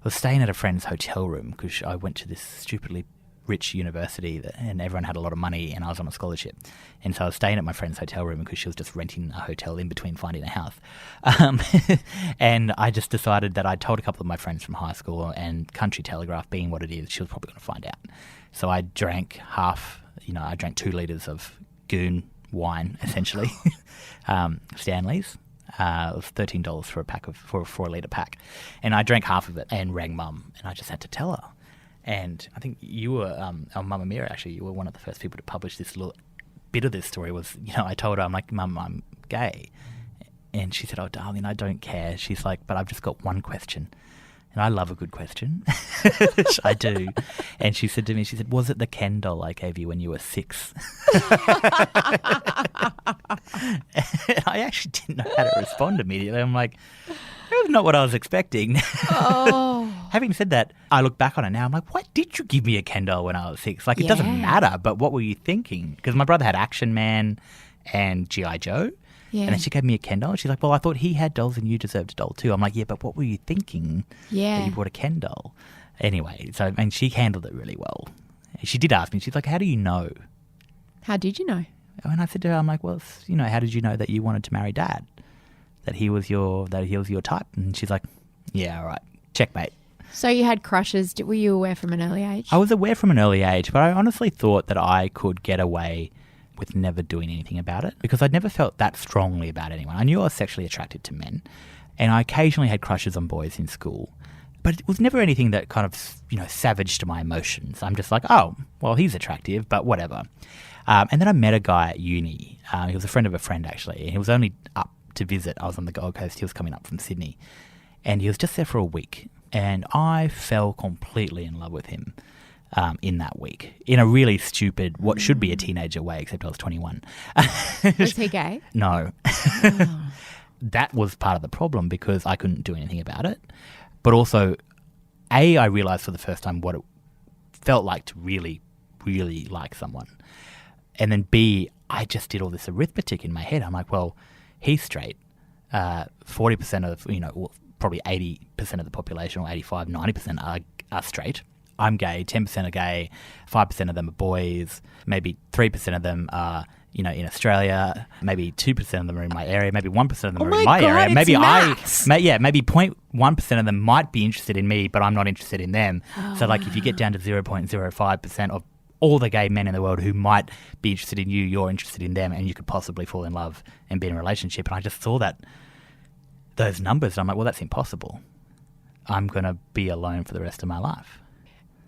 was staying at a friend's hotel room because I went to this stupidly rich university and everyone had a lot of money and I was on a scholarship. And so I was staying at my friend's hotel room because she was just renting a hotel in between finding a house. And I just decided that I told a couple of my friends from high school, and Country Telegraph being what it is, she was probably going to find out. So I drank I drank 2 litres of goon wine, essentially, Stanley's. It was $13 for a 4 litre pack. And I drank half of it and rang Mum, and I just had to tell her. And I think you were, on Mamma Mia, actually, you were one of the first people to publish this little bit of this story was, I told her, I'm like, Mum, I'm gay. And she said, oh, darling, I don't care. She's like, but I've just got one question. And I love a good question. I do. And she said to me, was it the Ken doll I gave you when you were 6? And I actually didn't know how to respond immediately. I'm like, that was not what I was expecting. Oh. Having said that, I look back on it now. I'm like, why did you give me a Ken doll when I was 6? Like, it doesn't matter, but what were you thinking? Because my brother had Action Man and G.I. Joe. Yeah. And then she gave me a Ken doll. She's like, well, I thought he had dolls and you deserved a doll too. I'm like, yeah, but what were you thinking that you bought a Ken doll? Anyway, she handled it really well. She did ask me, she's like, how do you know? How did you know? And I said to her, I'm like, well, how did you know that you wanted to marry Dad? That he was your type? And she's like, yeah, all right, checkmate. So you had crushes. Were you aware from an early age? I was aware from an early age, but I honestly thought that I could get away with never doing anything about it because I'd never felt that strongly about anyone. I knew I was sexually attracted to men, and I occasionally had crushes on boys in school, but it was never anything that kind of, savaged my emotions. I'm just like, oh, well, he's attractive, but whatever. And then I met a guy at uni. He was a friend of a friend, actually, and he was only up to visit. I was on the Gold Coast. He was coming up from Sydney, and he was just there for a week, and I fell completely in love with him. In that week, in a really stupid, what should be a teenager way, except I was 21. Was he gay? No. Oh. That was part of the problem because I couldn't do anything about it. But also, A, I realised for the first time what it felt like to really, really like someone. And then B, I just did all this arithmetic in my head. I'm like, well, he's straight. 40% of, probably 80% of the population, or 85, 90% are straight. I'm gay, 10% are gay, 5% of them are boys, maybe 3% of them are in Australia, maybe 2% of them are in my area, maybe 1% of them are my in my God, area. it's Maybe maths. maybe 0.1% of them might be interested in me, but I'm not interested in them. So like if you get down to 0.05% of all the gay men in the world who might be interested in you, you're interested in them, and you could possibly fall in love and be in a relationship. And I just saw those numbers, and I'm like, well, that's impossible. I'm going to be alone for the rest of my life.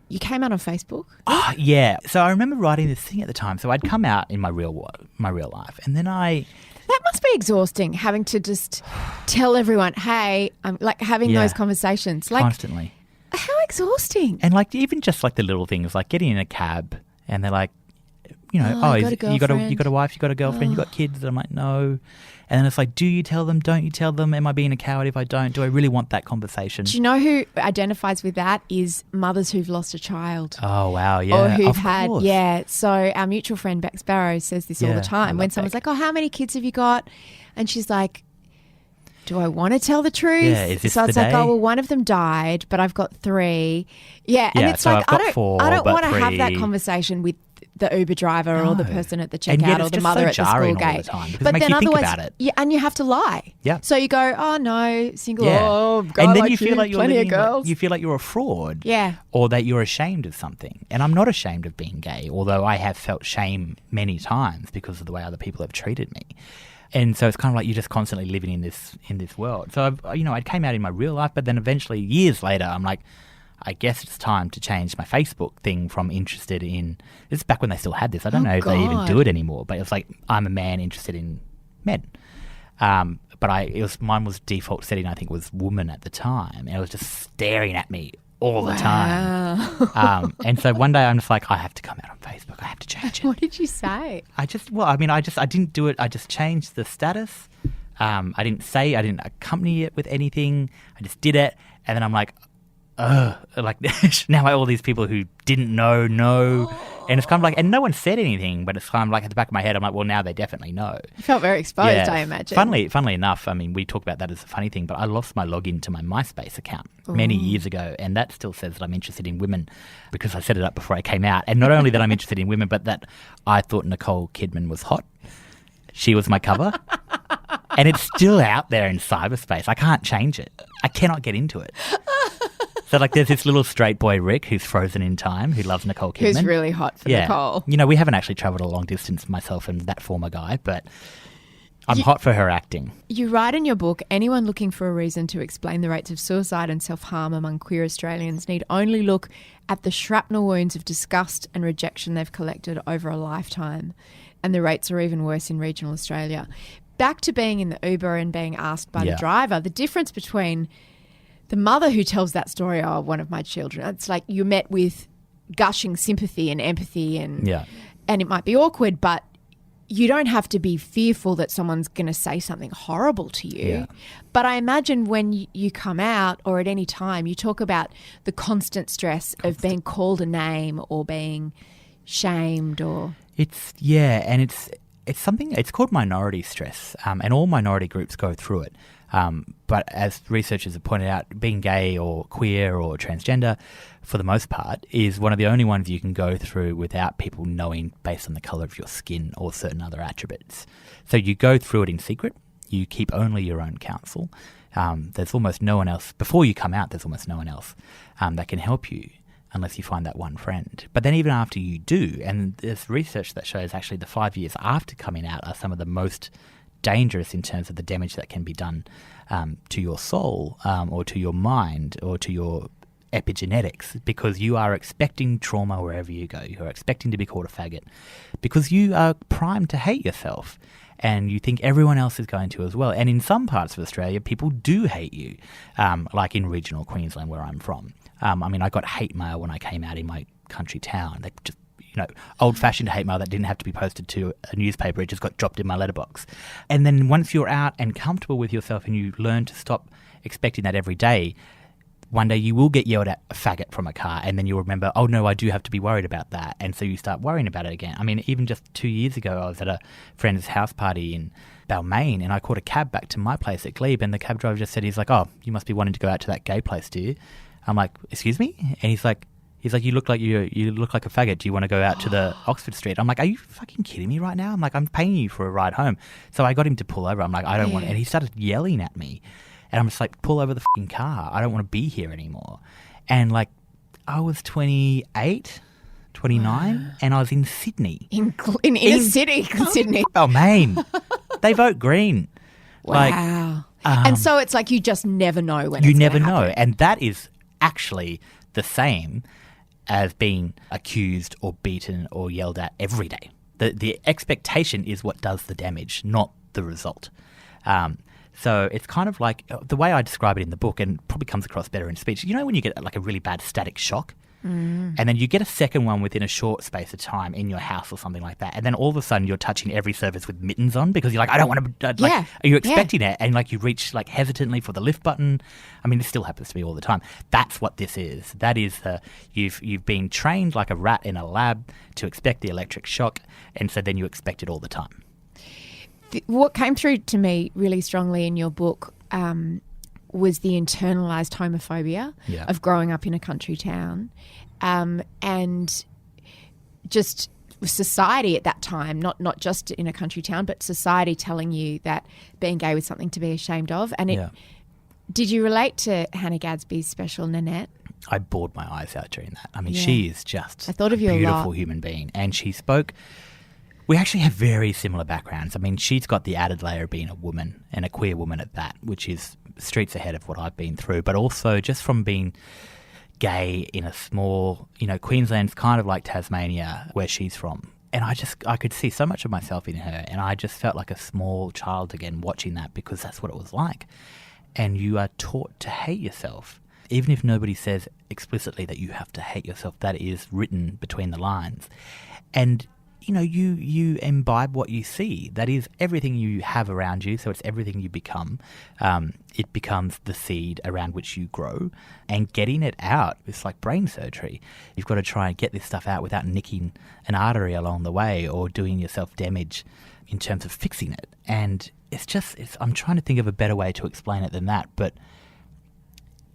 You came out on Facebook? Oh, yeah. So I remember writing this thing at the time. So I'd come out in my real life, and then That must be exhausting, having to just tell everyone, hey, I'm like having those conversations. Like, constantly. how exhausting. And like even just like the little things, like getting in a cab and they're like, you got a you got a girlfriend? wife, you got a girlfriend, you got kids. And I'm like, no. And then it's like, do you tell them? Don't you tell them? Am I being a coward if I don't? Do I really want that conversation? Do you know who identifies with that is mothers who've lost a child. Oh, wow, yeah. Or who've of had, course. yeah. So our mutual friend Bex Barrow says this all Yeah, the I time. love When someone's Bex. like, oh, how many kids have you got? And she's like, do I want to tell the truth? Yeah, is this so it's the like, day? oh, well, one of them died, but I've got 3. Yeah, and Yeah, it's so like, I've got 4, I don't but want to have that 3. conversation with the Uber driver or the No. person at the And yet checkout or it's the just mother so at the jarring school all the gate. time because it makes you think about it. Yeah, and you have to lie. Yeah. So you go, oh no, single. Yeah. Oh, guy And then like you feel like you're plenty living, of girls. you feel like you're a fraud. Yeah. Or that you're ashamed of something. And I'm not ashamed of being gay, although I have felt shame many times because of the way other people have treated me. And so it's kind of like you're just constantly living in this world. So I came out in my real life, but then eventually years later, I'm like, I guess it's time to change my Facebook thing from interested in. This is back when they still had this. I don't know if they even God. do it anymore. But it was like I'm a man interested in men. But mine was default setting. I think was woman at the time, and it was just staring at me all the time. And so one day I'm just like, I have to come out on Facebook. I have to change it. What did you say? I didn't do it. I just changed the status. I didn't accompany it with anything. I just did it. And then I'm like, like now all these people who didn't know. And it's kind of like, and no one said anything, but it's kind of like at the back of my head, I'm like, well, now they definitely know. You felt very exposed, I imagine. Funnily enough, I mean, we talk about that as a funny thing, but I lost my login to my MySpace account many years ago, and that still says that I'm interested in women because I set it up before I came out. And not only that I'm interested in women, but that I thought Nicole Kidman was hot. She was my cover. And it's still out there in cyberspace. I can't change it. I cannot get into it. So, like, there's this little straight boy, Rick, who's frozen in time, who loves Nicole Kidman. Who's really hot for Nicole. We haven't actually travelled a long distance, myself and that former guy, but I'm hot for her acting. You write in your book, anyone looking for a reason to explain the rates of suicide and self-harm among queer Australians need only look at the shrapnel wounds of disgust and rejection they've collected over a lifetime. And the rates are even worse in regional Australia. Back to being in the Uber and being asked by the driver, the difference between the mother who tells that story, oh, one of my children, it's like you're met with gushing sympathy and empathy and it might be awkward, but you don't have to be fearful that someone's going to say something horrible to you. Yeah. But I imagine when you come out or at any time, you talk about the constant stress of being called a name or being shamed or... It's something, it's called minority stress, and all minority groups go through it. But as researchers have pointed out, being gay or queer or transgender, for the most part, is one of the only ones you can go through without people knowing based on the colour of your skin or certain other attributes. So you go through it in secret. You keep only your own counsel. There's almost no one else, before you come out, there's almost no one else that can help you unless you find that one friend. But then even after you do, and there's research that shows actually the 5 years after coming out are some of the most dangerous in terms of the damage that can be done to your soul or to your mind or to your epigenetics, because you are expecting trauma wherever you go. You're expecting to be called a faggot because you are primed to hate yourself and you think everyone else is going to as well. And in some parts of Australia, people do hate you, like in regional Queensland where I'm from. I got hate mail when I came out in my country town. They just, old-fashioned hate mail that didn't have to be posted to a newspaper. It just got dropped in my letterbox. And then once you're out and comfortable with yourself and you learn to stop expecting that every day, one day you will get yelled at a faggot from a car, and then you'll remember, oh no, I do have to be worried about that. And so you start worrying about it again. I mean, even just 2 years ago, I was at a friend's house party in Balmain, and I caught a cab back to my place at Glebe, and the cab driver just said, he's like, oh, you must be wanting to go out to that gay place, do you? I'm like, excuse me? And he's like, He's like, you look like a faggot. Do you want to go out to the Oxford Street? I'm like, are you fucking kidding me right now? I'm like, I'm paying you for a ride home. So I got him to pull over. I'm like, I don't want, and he started yelling at me. And I'm just like, pull over the fucking car. I don't want to be here anymore. And like, I was 28, 29, and I was in Sydney. In inner city, Sydney. Balmain. They vote Green. Wow. And so it's like you just never know when you it's never gonna know. happen. And that is actually the same as being accused or beaten or yelled at every day. The expectation is what does the damage, not the result. So it's kind of like the way I describe it in the book, and probably comes across better in speech. You know when you get like a really bad static shock, and then you get a second one within a short space of time in your house or something like that, and then all of a sudden you're touching every surface with mittens on because you're like, I don't want to. Like, are you expecting it? And like you reach like hesitantly for the lift button. I mean, this still happens to me all the time. That's what this is. That is you've been trained like a rat in a lab to expect the electric shock, and so then you expect it all the time. What came through to me really strongly in your book was the internalized homophobia of growing up in a country town, and just society at that time, not just in a country town, but society telling you that being gay was something to be ashamed of. And did you relate to Hannah Gadsby's special Nanette? I bawled my eyes out during that. I mean, she is just I thought of you a a beautiful lot. human being, and she spoke. We actually have very similar backgrounds. I mean, she's got the added layer of being a woman, and a queer woman at that, which is streets ahead of what I've been through, but also just from being gay in a small, Queensland's kind of like Tasmania, where she's from. And I could see so much of myself in her, and I just felt like a small child again watching that, because that's what it was like. And you are taught to hate yourself. Even if nobody says explicitly that you have to hate yourself, that is written between the lines. And you imbibe what you see. That is everything you have around you, so it's everything you become. It becomes the seed around which you grow. And getting it out is like brain surgery. You've got to try and get this stuff out without nicking an artery along the way or doing yourself damage in terms of fixing it. And I'm trying to think of a better way to explain it than that, but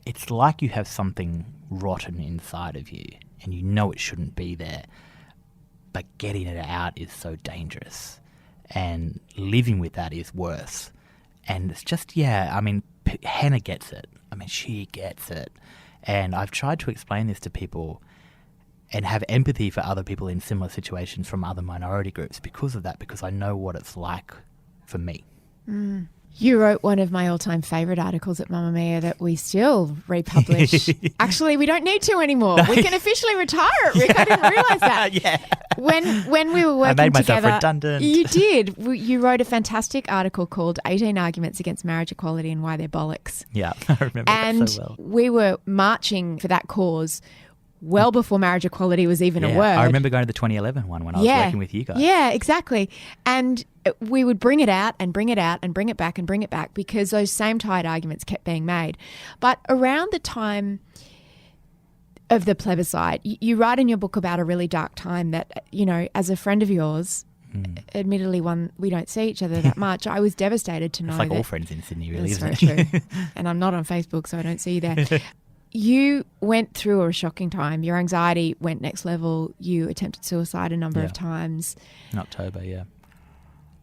it's like you have something rotten inside of you and you know it shouldn't be there. But getting it out is so dangerous, and living with that is worse. And it's just, Hannah gets it. I mean, she gets it. And I've tried to explain this to people and have empathy for other people in similar situations from other minority groups because of that, because I know what it's like for me. Mm. You wrote one of my all-time favourite articles at Mamamia that we still republish. Actually, we don't need to anymore. No. We can officially retire it, Rick. I didn't realise that. When we were working together... I made myself redundant. You did. You wrote a fantastic article called 18 Arguments Against Marriage Equality and Why They're Bollocks. Yeah, I remember that so well. And we were marching for that cause well before marriage equality was even a word. I remember going to the 2011 one when I was working with you guys. Yeah, exactly. And we would bring it out and bring it out and bring it back and bring it back because those same tired arguments kept being made. But around the time of the plebiscite, you write in your book about a really dark time that, as a friend of yours, admittedly one we don't see each other that much, I was devastated to know that... It's like all friends in Sydney, really, isn't it? That's true. And I'm not on Facebook, so I don't see you there. You went through a shocking time. Your anxiety went next level. You attempted suicide a number of times. In October, yeah.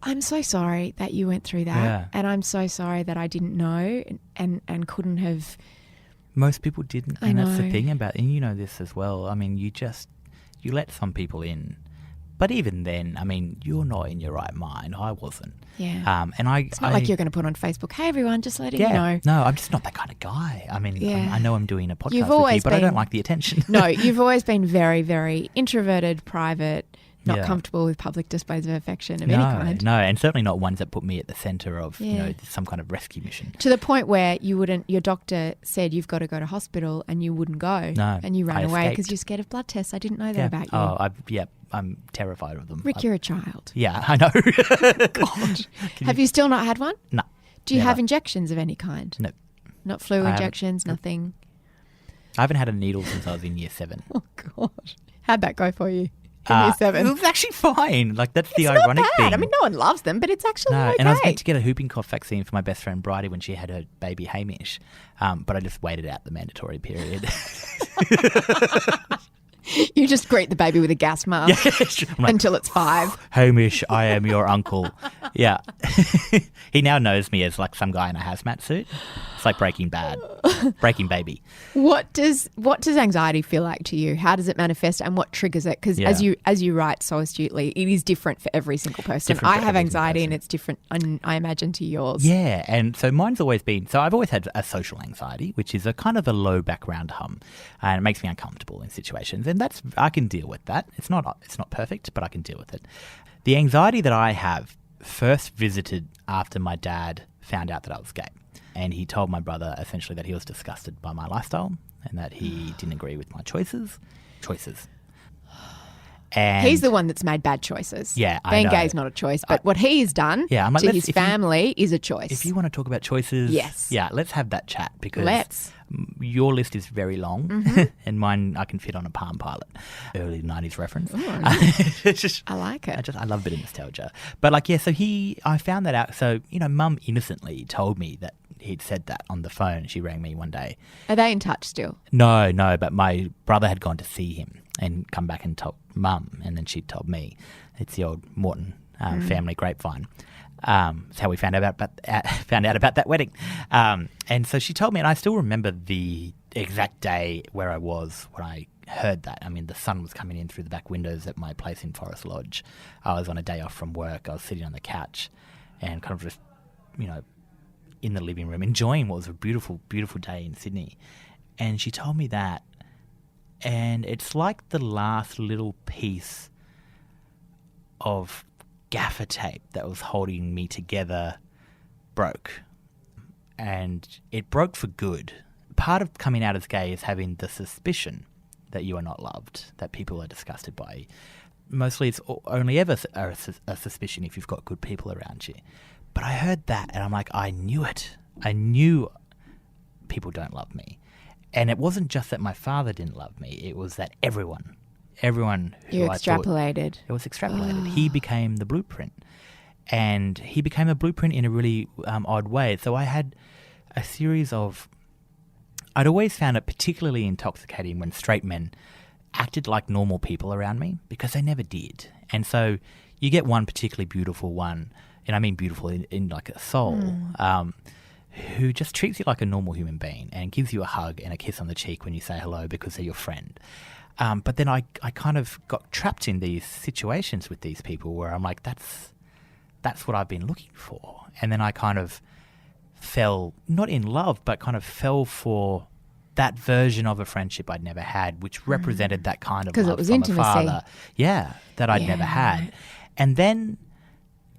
I'm so sorry that you went through that. Yeah. And I'm so sorry that I didn't know and couldn't have... Most people didn't. And that's the thing about... And you know this as well. I mean, you let some people in. But even then, I mean, you're not in your right mind. I wasn't. Yeah. It's not like you're going to put on Facebook, hey, everyone, just letting you know. No, I'm just not that kind of guy. I mean, I know I'm doing a podcast with you, but I don't like the attention. No, you've always been very, very introverted, private, not comfortable with public displays of affection of any kind. No, and certainly not ones that put me at the centre of some kind of rescue mission. To the point where your doctor said you've got to go to hospital and you wouldn't go. No, and you ran away because you're scared of blood tests. I didn't know that about you. I'm terrified of them. Rick, you're a child. Yeah, I know. God. Have you still not had one? No. Do you have injections of any kind? No. Not flu injections, nothing? I haven't had a needle since I was in year 7. Oh, God. How'd that go for you in year 7? It was actually fine. Like, that's the ironic thing. I mean, no one loves them, but it's actually okay. And I was meant to get a whooping cough vaccine for my best friend Bridie when she had her baby Hamish, but I just waited out the mandatory period. You just greet the baby with a gas mask I'm like, until it's 5. Hamish, I am your uncle. Yeah. He now knows me as like some guy in a hazmat suit. It's like Breaking Bad. Breaking Baby. What does anxiety feel like to you? How does it manifest and what triggers it? Because as you write so astutely, it is different for every single person. Different for I have every anxiety single person. and it's different, I imagine, to yours. Yeah, and so mine's always been, so I've always had a social anxiety, which is a kind of a low background hum, and it makes me uncomfortable in situations, and I can deal with that. It's not perfect, but I can deal with it. The anxiety that I have first visited after my dad found out that I was gay, and he told my brother essentially that he was disgusted by my lifestyle and that he didn't agree with my choices. And He's the one that's made bad choices. Yeah, I Being know. gay is not a choice, but what he's done I'm like, to his family is a choice. If you want to talk about choices, Yes. yeah, let's have that chat because Let's. your list is very long and mine I can fit on a Palm Pilot. Early 90s reference. It's just, I like it. I love a bit of nostalgia. But like, yeah, so I found that out. So, Mum innocently told me that he'd said that on the phone. She rang me one day. Are they in touch still? No, but my brother had gone to see him and come back and told Mum, and then she told me. It's the old Morton family grapevine. It's how we found out about that wedding. And so she told me, and I still remember the exact day where I was when I heard that. I mean, the sun was coming in through the back windows at my place in Forest Lodge. I was on a day off from work. I was sitting on the couch and kind of just, in the living room, enjoying what was a beautiful, beautiful day in Sydney. And she told me that, and it's like the last little piece of gaffer tape that was holding me together broke. And it broke for good. Part of coming out as gay is having the suspicion that you are not loved, that people are disgusted by you. Mostly it's only ever a suspicion if you've got good people around you. But I heard that and I'm like, I knew it. I knew people don't love me. And it wasn't just that my father didn't love me. It was that everyone who You I thought... extrapolated. It was extrapolated. He became the blueprint. And he became a blueprint in a really odd way. So I had a series of... I'd always found it particularly intoxicating when straight men acted like normal people around me because they never did. And so you get one particularly beautiful one, and I mean beautiful in like a soul, who just treats you like a normal human being and gives you a hug and a kiss on the cheek when you say hello because they're your friend. But then I kind of got trapped in these situations with these people where I'm like, that's what I've been looking for. And then I kind of fell, not in love, but kind of fell for that version of a friendship I'd never had, which represented that kind of love 'Cause it was from intimacy. a father. Yeah, that I'd never had. And then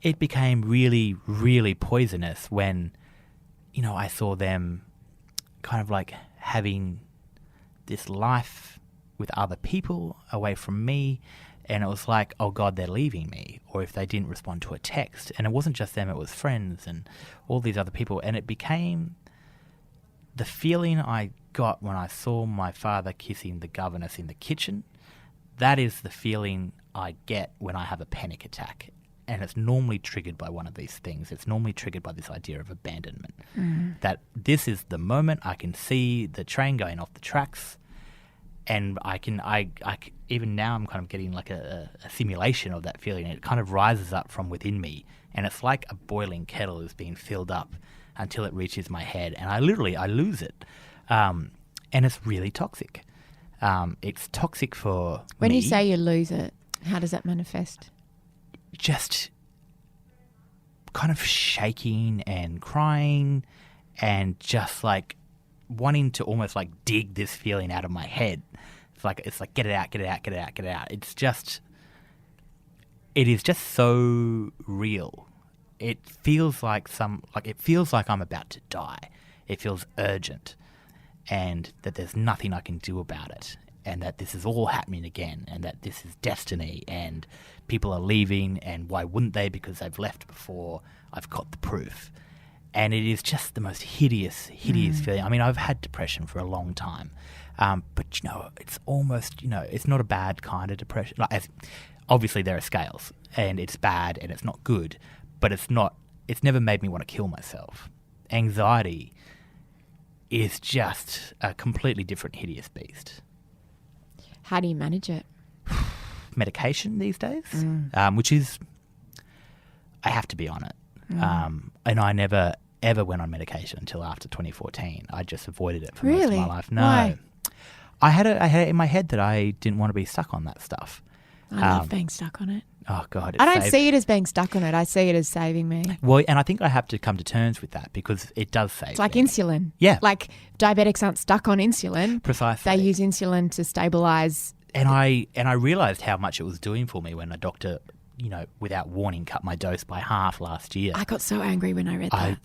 it became really, really poisonous when, I saw them kind of like having this life with other people away from me. And it was like, oh God, they're leaving me. Or if they didn't respond to a text. And it wasn't just them, it was friends and all these other people. And it became the feeling I got when I saw my father kissing the governess in the kitchen. That is the feeling I get when I have a panic attack. And it's normally triggered by one of these things. It's normally triggered by this idea of abandonment. That this is the moment I can see the train going off the tracks. And I even now I'm kind of getting like a simulation of that feeling. It kind of rises up from within me. And it's like a boiling kettle is being filled up until it reaches my head. And I lose it. And it's really toxic. It's toxic for When me. you say you lose it, how does that manifest? Just kind of shaking and crying and just like wanting to almost like dig this feeling out of my head. It's like get it out, get it out, get it out, get it out. It is just so real. It feels like I'm about to die. It feels urgent and that there's nothing I can do about it. And that this is all happening again, and that this is destiny, and people are leaving, and why wouldn't they? Because they've left before. I've got the proof. And it is just the most hideous feeling. I mean, I've had depression for a long time, but it's almost, it's not a bad kind of depression. Obviously, there are scales, and it's bad, and it's not good, but it's never made me want to kill myself. Anxiety is just a completely different hideous beast. How do you manage it? Medication these days, which is, I have to be on it. And I never, ever went on medication until after 2014. I just avoided it for most of my life. No. Why? I had it in my head that I didn't want to be stuck on that stuff. I love being stuck on it. Oh, God. I don't see it as being stuck on it. I see it as saving me. Well, and I think I have to come to terms with that because it does save It's like me. insulin. Yeah. Like diabetics aren't stuck on insulin. Precisely. They use insulin to stabilise. And I realised how much it was doing for me when a doctor, without warning, cut my dose by half last year. I got so angry when I read that.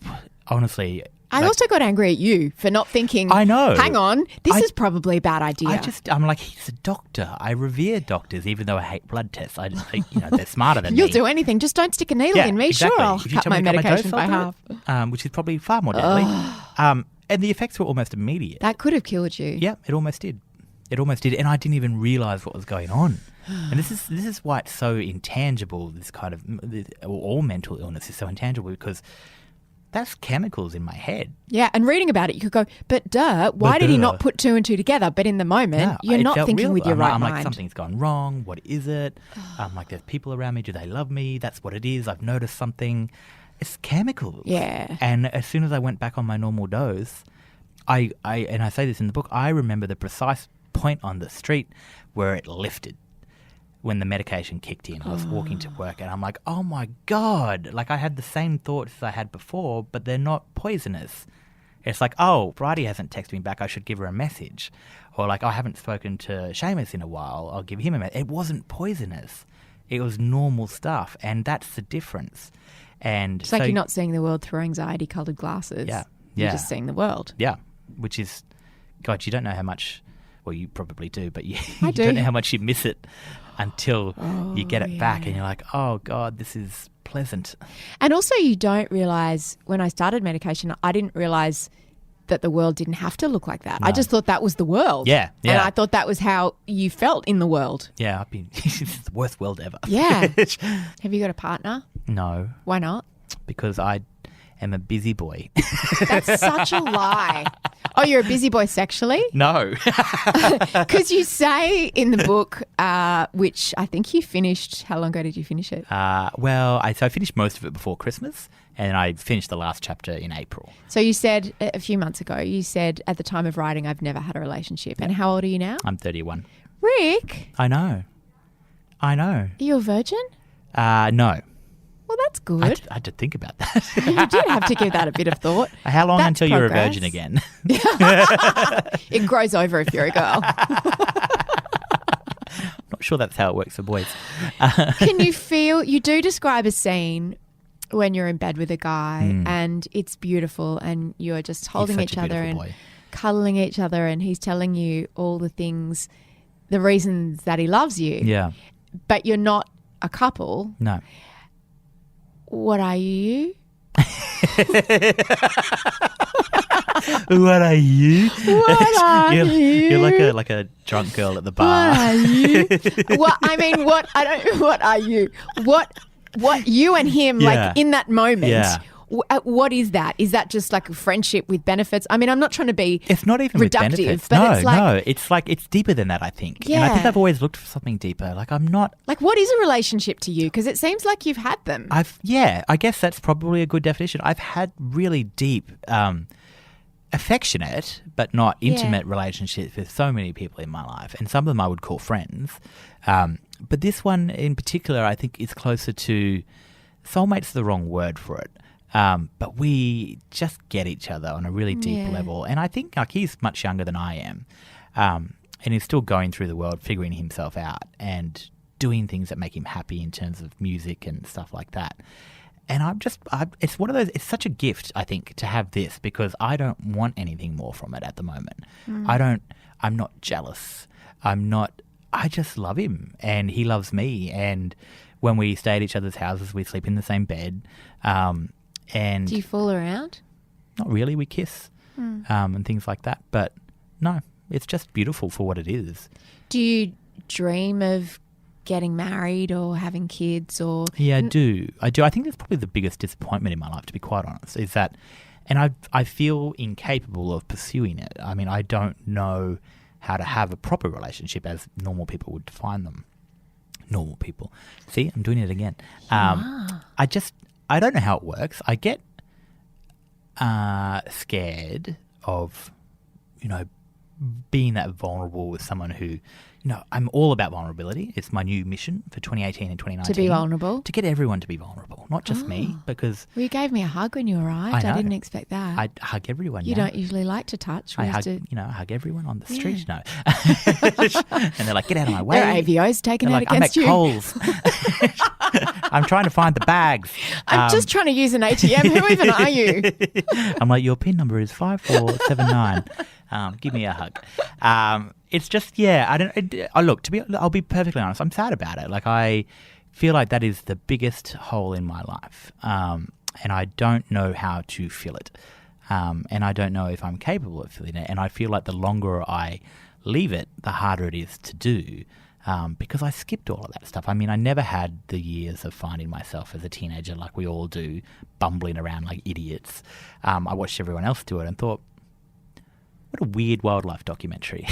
Honestly... I also got angry at you for not thinking, I know. Hang on, this is probably a bad idea. I'm like, he's a doctor. I revere doctors, even though I hate blood tests. I just think, they're smarter than You'll me. do anything. Just don't stick a needle in me. Exactly. Sure, I'll If you cut tell my me to cut medication dose, by I'll do half. it, which is probably far more deadly. And the effects were almost immediate. That could have killed you. Yeah, it almost did. It almost did. And I didn't even realise what was going on. And this is why it's so intangible, this kind of, all mental illness is so intangible because that's chemicals in my head. Yeah, and reading about it, you could go, but why did he not put two and two together? But in the moment, you're not thinking with your right I'm mind. like, something's gone wrong. What is it? I'm like, there's people around me. Do they love me? That's what it is. I've noticed something. It's chemicals. Yeah. And as soon as I went back on my normal dose, I say this in the book, I remember the precise point on the street where it lifted. When the medication kicked in, I was walking to work and I'm like, oh my God. Like I had the same thoughts as I had before, but they're not poisonous. It's like, oh, Bridie hasn't texted me back. I should give her a message. Or like, I haven't spoken to Seamus in a while. I'll give him a message. It wasn't poisonous. It was normal stuff. And that's the difference. And It's like you're not seeing the world through anxiety-coloured glasses. Yeah. You're just seeing the world. Yeah. Which is, God, you don't know how much, well, you probably do, but you I do. don't know how much you miss it until you get it back and you're like, oh, God, this is pleasant. And also you don't realise, when I started medication, I didn't realise that the world didn't have to look like that. No. I just thought that was the world. Yeah. And I thought that was how you felt in the world. Yeah, it's the worst world ever. Yeah. Have you got a partner? No, Why not? because I am a busy boy. That's such a lie. Oh, you're a busy boy sexually? No. Because you say in the book, which I think you finished, how long ago did you finish it? I finished most of it before Christmas and I finished the last chapter in April. So you said a few months ago, you said at the time of writing, I've never had a relationship. And how old are you now? I'm 31. Rick, I know. are you a virgin? No. Well, that's good. I had to think about that. You did have to give that a bit of thought. How long That's until you're a progress. virgin again? It grows over if you're a girl. Not sure that's how it works for boys. Can you feel, you do describe a scene when you're in bed with a guy and it's beautiful and you're just holding He's such each a other beautiful and boy. cuddling each other and he's telling you all the things, the reasons that he loves you. Yeah. But you're not a couple. No. What are you? What are you? What are you? You're like a drunk girl at the bar. What are you? What are you? What you and him, Yeah. like in that moment, Yeah. What is that? Is that just like a friendship with benefits? I mean, I'm not trying to be It's not even with reductive, benefits. but No, it's like, no. It's like it's deeper than that, I think. And I think Yeah. I've always looked for something deeper. Like I'm not like, what is a relationship to you? Because it seems like you've had them. I guess that's probably a good definition. I've had really deep affectionate but not intimate relationships with so many people in my life, and some of them I would call friends. But this one in particular, I think, is closer to soulmate's the wrong word for it. But we just get each other on a really deep level. And I think like he's much younger than I am. And he's still going through the world, figuring himself out and doing things that make him happy in terms of music and stuff like that. And it's one of those, it's such a gift, I think, to have this because I don't want anything more from it at the moment. I'm not jealous. I just love him and he loves me. And when we stay at each other's houses, we sleep in the same bed. And Do you fool around? not really, we kiss and things like that. But no, it's just beautiful for what it is. Do you dream of getting married or having kids or? Yeah, I do. I think that's probably the biggest disappointment in my life, to be quite honest, is that, and I feel incapable of pursuing it. I mean, I don't know how to have a proper relationship as normal people would define them. Normal people. See, I'm doing it again. I don't know how it works. I get scared of, being that vulnerable with someone who, I'm all about vulnerability. It's my new mission for 2018 and 2019. To be vulnerable? To get everyone to be vulnerable, not just me, because... Well, you gave me a hug when you arrived. I didn't expect that. I hug everyone. You don't usually like to touch. I hug everyone on the street. No. And they're like, get out of my way. There are AVOs taken out against you. I'm at Coles. I'm trying to find the bags. I'm just trying to use an ATM. Who even are you? I'm like, your PIN number is 5479. Give me a hug. It's just, I'll be perfectly honest. I'm sad about it. Like, I feel like that is the biggest hole in my life. And I don't know how to fill it. And I don't know if I'm capable of filling it. And I feel like the longer I leave it, the harder it is to do. Because I skipped all of that stuff. I mean, I never had the years of finding myself as a teenager like we all do, bumbling around like idiots. I watched everyone else do it and thought, what a weird wildlife documentary.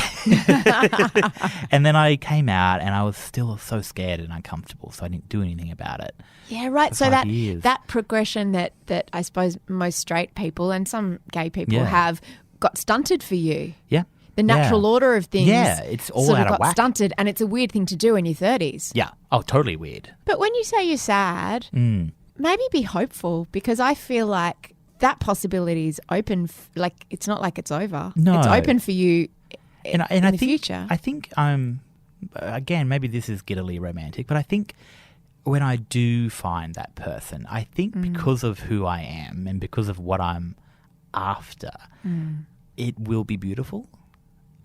And then I came out and I was still so scared and uncomfortable, so I didn't do anything about it. Yeah, right. So years. that progression that I suppose most straight people and some gay people have got stunted for you. Yeah. The natural order of things. Yeah, it's all sort out of of got whack. stunted, and it's a weird thing to do in your 30s. Yeah. Oh, totally weird. But when you say you're sad, maybe be hopeful, because I feel like that possibility is open. Like, it's not like it's over. No. It's open for you in the future. I think again, maybe this is giddily romantic, but I think when I do find that person, I think because of who I am and because of what I'm after, it will be beautiful.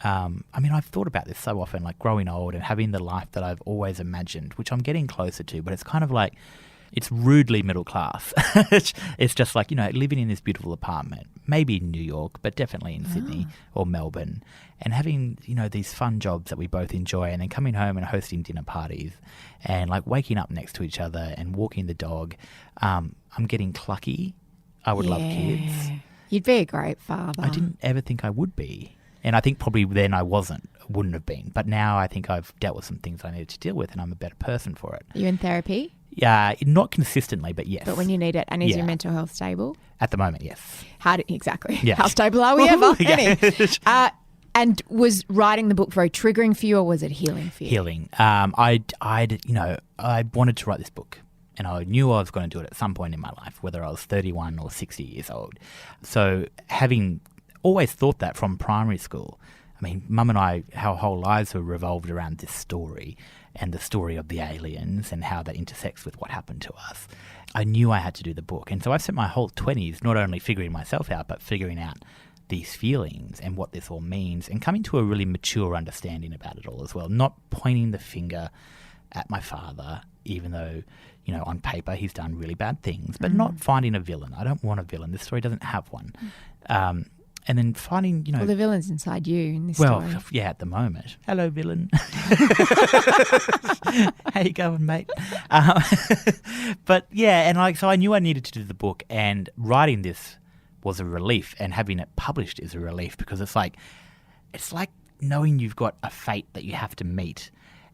I mean, I've thought about this so often, like growing old and having the life that I've always imagined, which I'm getting closer to, but it's kind of like, it's rudely middle class. It's just like, living in this beautiful apartment, maybe in New York, but definitely in Sydney or Melbourne, and having, these fun jobs that we both enjoy, and then coming home and hosting dinner parties and like waking up next to each other and walking the dog. I'm getting clucky. I would love kids. You'd be a great father. I didn't ever think I would be. And I think probably then I wouldn't have been. But now I think I've dealt with some things I needed to deal with, and I'm a better person for it. Are you in therapy? Yeah, not consistently, but yes. But when you need it. And is your mental health stable? At the moment, yes. Exactly. Yes. How stable are we ever? Yeah. And was writing the book very triggering for you, or was it healing for you? Healing. I wanted to write this book, and I knew I was going to do it at some point in my life, whether I was 31 or 60 years old. So having always thought that from primary school, I mean, Mum and I, our whole lives were revolved around this story and the story of the aliens and how that intersects with what happened to us. I knew I had to do the book. And so I spent my whole 20s not only figuring myself out, but figuring out these feelings and what this all means, and coming to a really mature understanding about it all as well. Not pointing the finger at my father, even though, on paper he's done really bad things, but not finding a villain. I don't want a villain. This story doesn't have one. And then finding, Well, the villain's inside you in this story. Well, yeah, at the moment. Hello, villain. How you going, mate? But yeah, and so I knew I needed to do the book, and writing this was a relief, and having it published is a relief, because it's like knowing you've got a fate that you have to meet.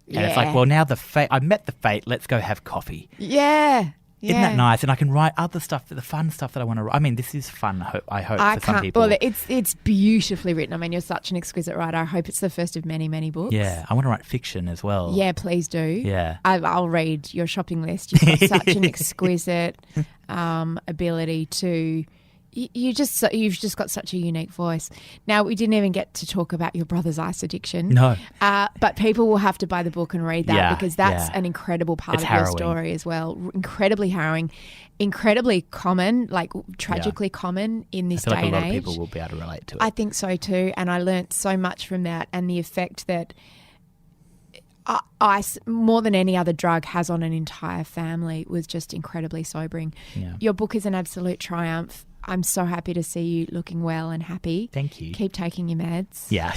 And it's like, well, now I met the fate, let's go have coffee. Yeah. Isn't that nice? And I can write other stuff, the fun stuff that I want to write. I mean, this is fun, I hope, for some people. Well, it's beautifully written. I mean, you're such an exquisite writer. I hope it's the first of many, many books. Yeah, I want to write fiction as well. Yeah, please do. Yeah. I'll read your shopping list. You've got such an exquisite ability to... You've just got such a unique voice. Now, we didn't even get to talk about your brother's ice addiction. No. But people will have to buy the book and read that, because that's an incredible part of harrowing. your story as well. Incredibly harrowing, incredibly common, like tragically common in this day and age. I feel like a lot of people will be able to relate to it. I think so too. And I learnt so much from that, and the effect that ice, more than any other drug, has on an entire family was just incredibly sobering. Yeah. Your book is an absolute triumph. I'm so happy to see you looking well and happy. Thank you. Keep taking your meds. Yeah.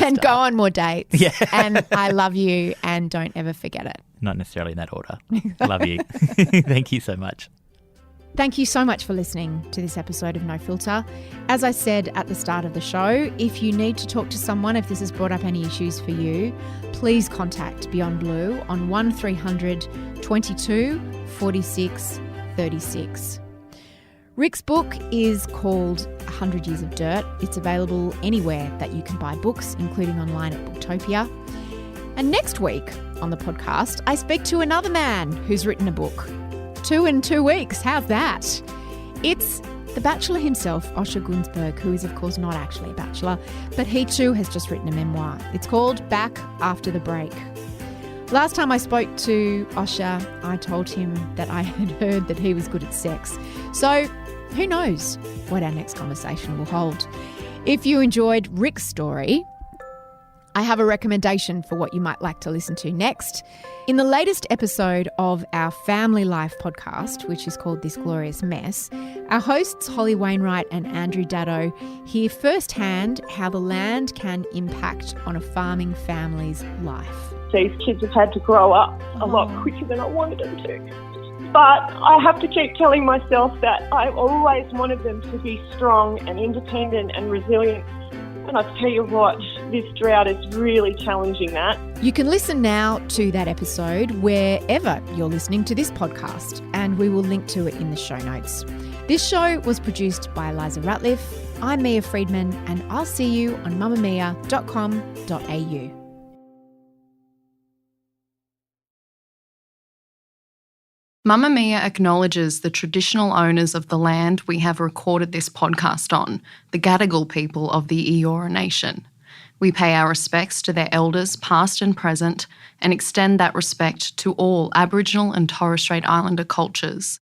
And go on more dates. Yeah. And I love you, and don't ever forget it. Not necessarily in that order. Love you. Thank you so much. Thank you so much for listening to this episode of No Filter. As I said at the start of the show, if you need to talk to someone, if this has brought up any issues for you, please contact Beyond Blue on 1300 22 46 36. Rick's book is called 100 Years of Dirt. It's available anywhere that you can buy books, including online at Booktopia. And next week on the podcast, I speak to another man who's written a book. 2 in 2 weeks. How's that? It's the Bachelor himself, Osher Gunsberg, who is, of course, not actually a bachelor, but he too has just written a memoir. It's called Back After the Break. Last time I spoke to Osher, I told him that I had heard that he was good at sex. So who knows what our next conversation will hold. If you enjoyed Rick's story, I have a recommendation for what you might like to listen to next. In the latest episode of our Family Life podcast, which is called This Glorious Mess, our hosts Holly Wainwright and Andrew Daddo hear firsthand how the land can impact on a farming family's life. These kids have had to grow up a lot quicker than I wanted them to. But I have to keep telling myself that I always wanted them to be strong and independent and resilient. And I tell you what, this drought is really challenging that. You can listen now to that episode wherever you're listening to this podcast, and we will link to it in the show notes. This show was produced by Eliza Ratliff. I'm Mia Friedman, and I'll see you on mamamia.com.au. Mamma Mia acknowledges the traditional owners of the land we have recorded this podcast on, the Gadigal people of the Eora Nation. We pay our respects to their elders, past and present, and extend that respect to all Aboriginal and Torres Strait Islander cultures.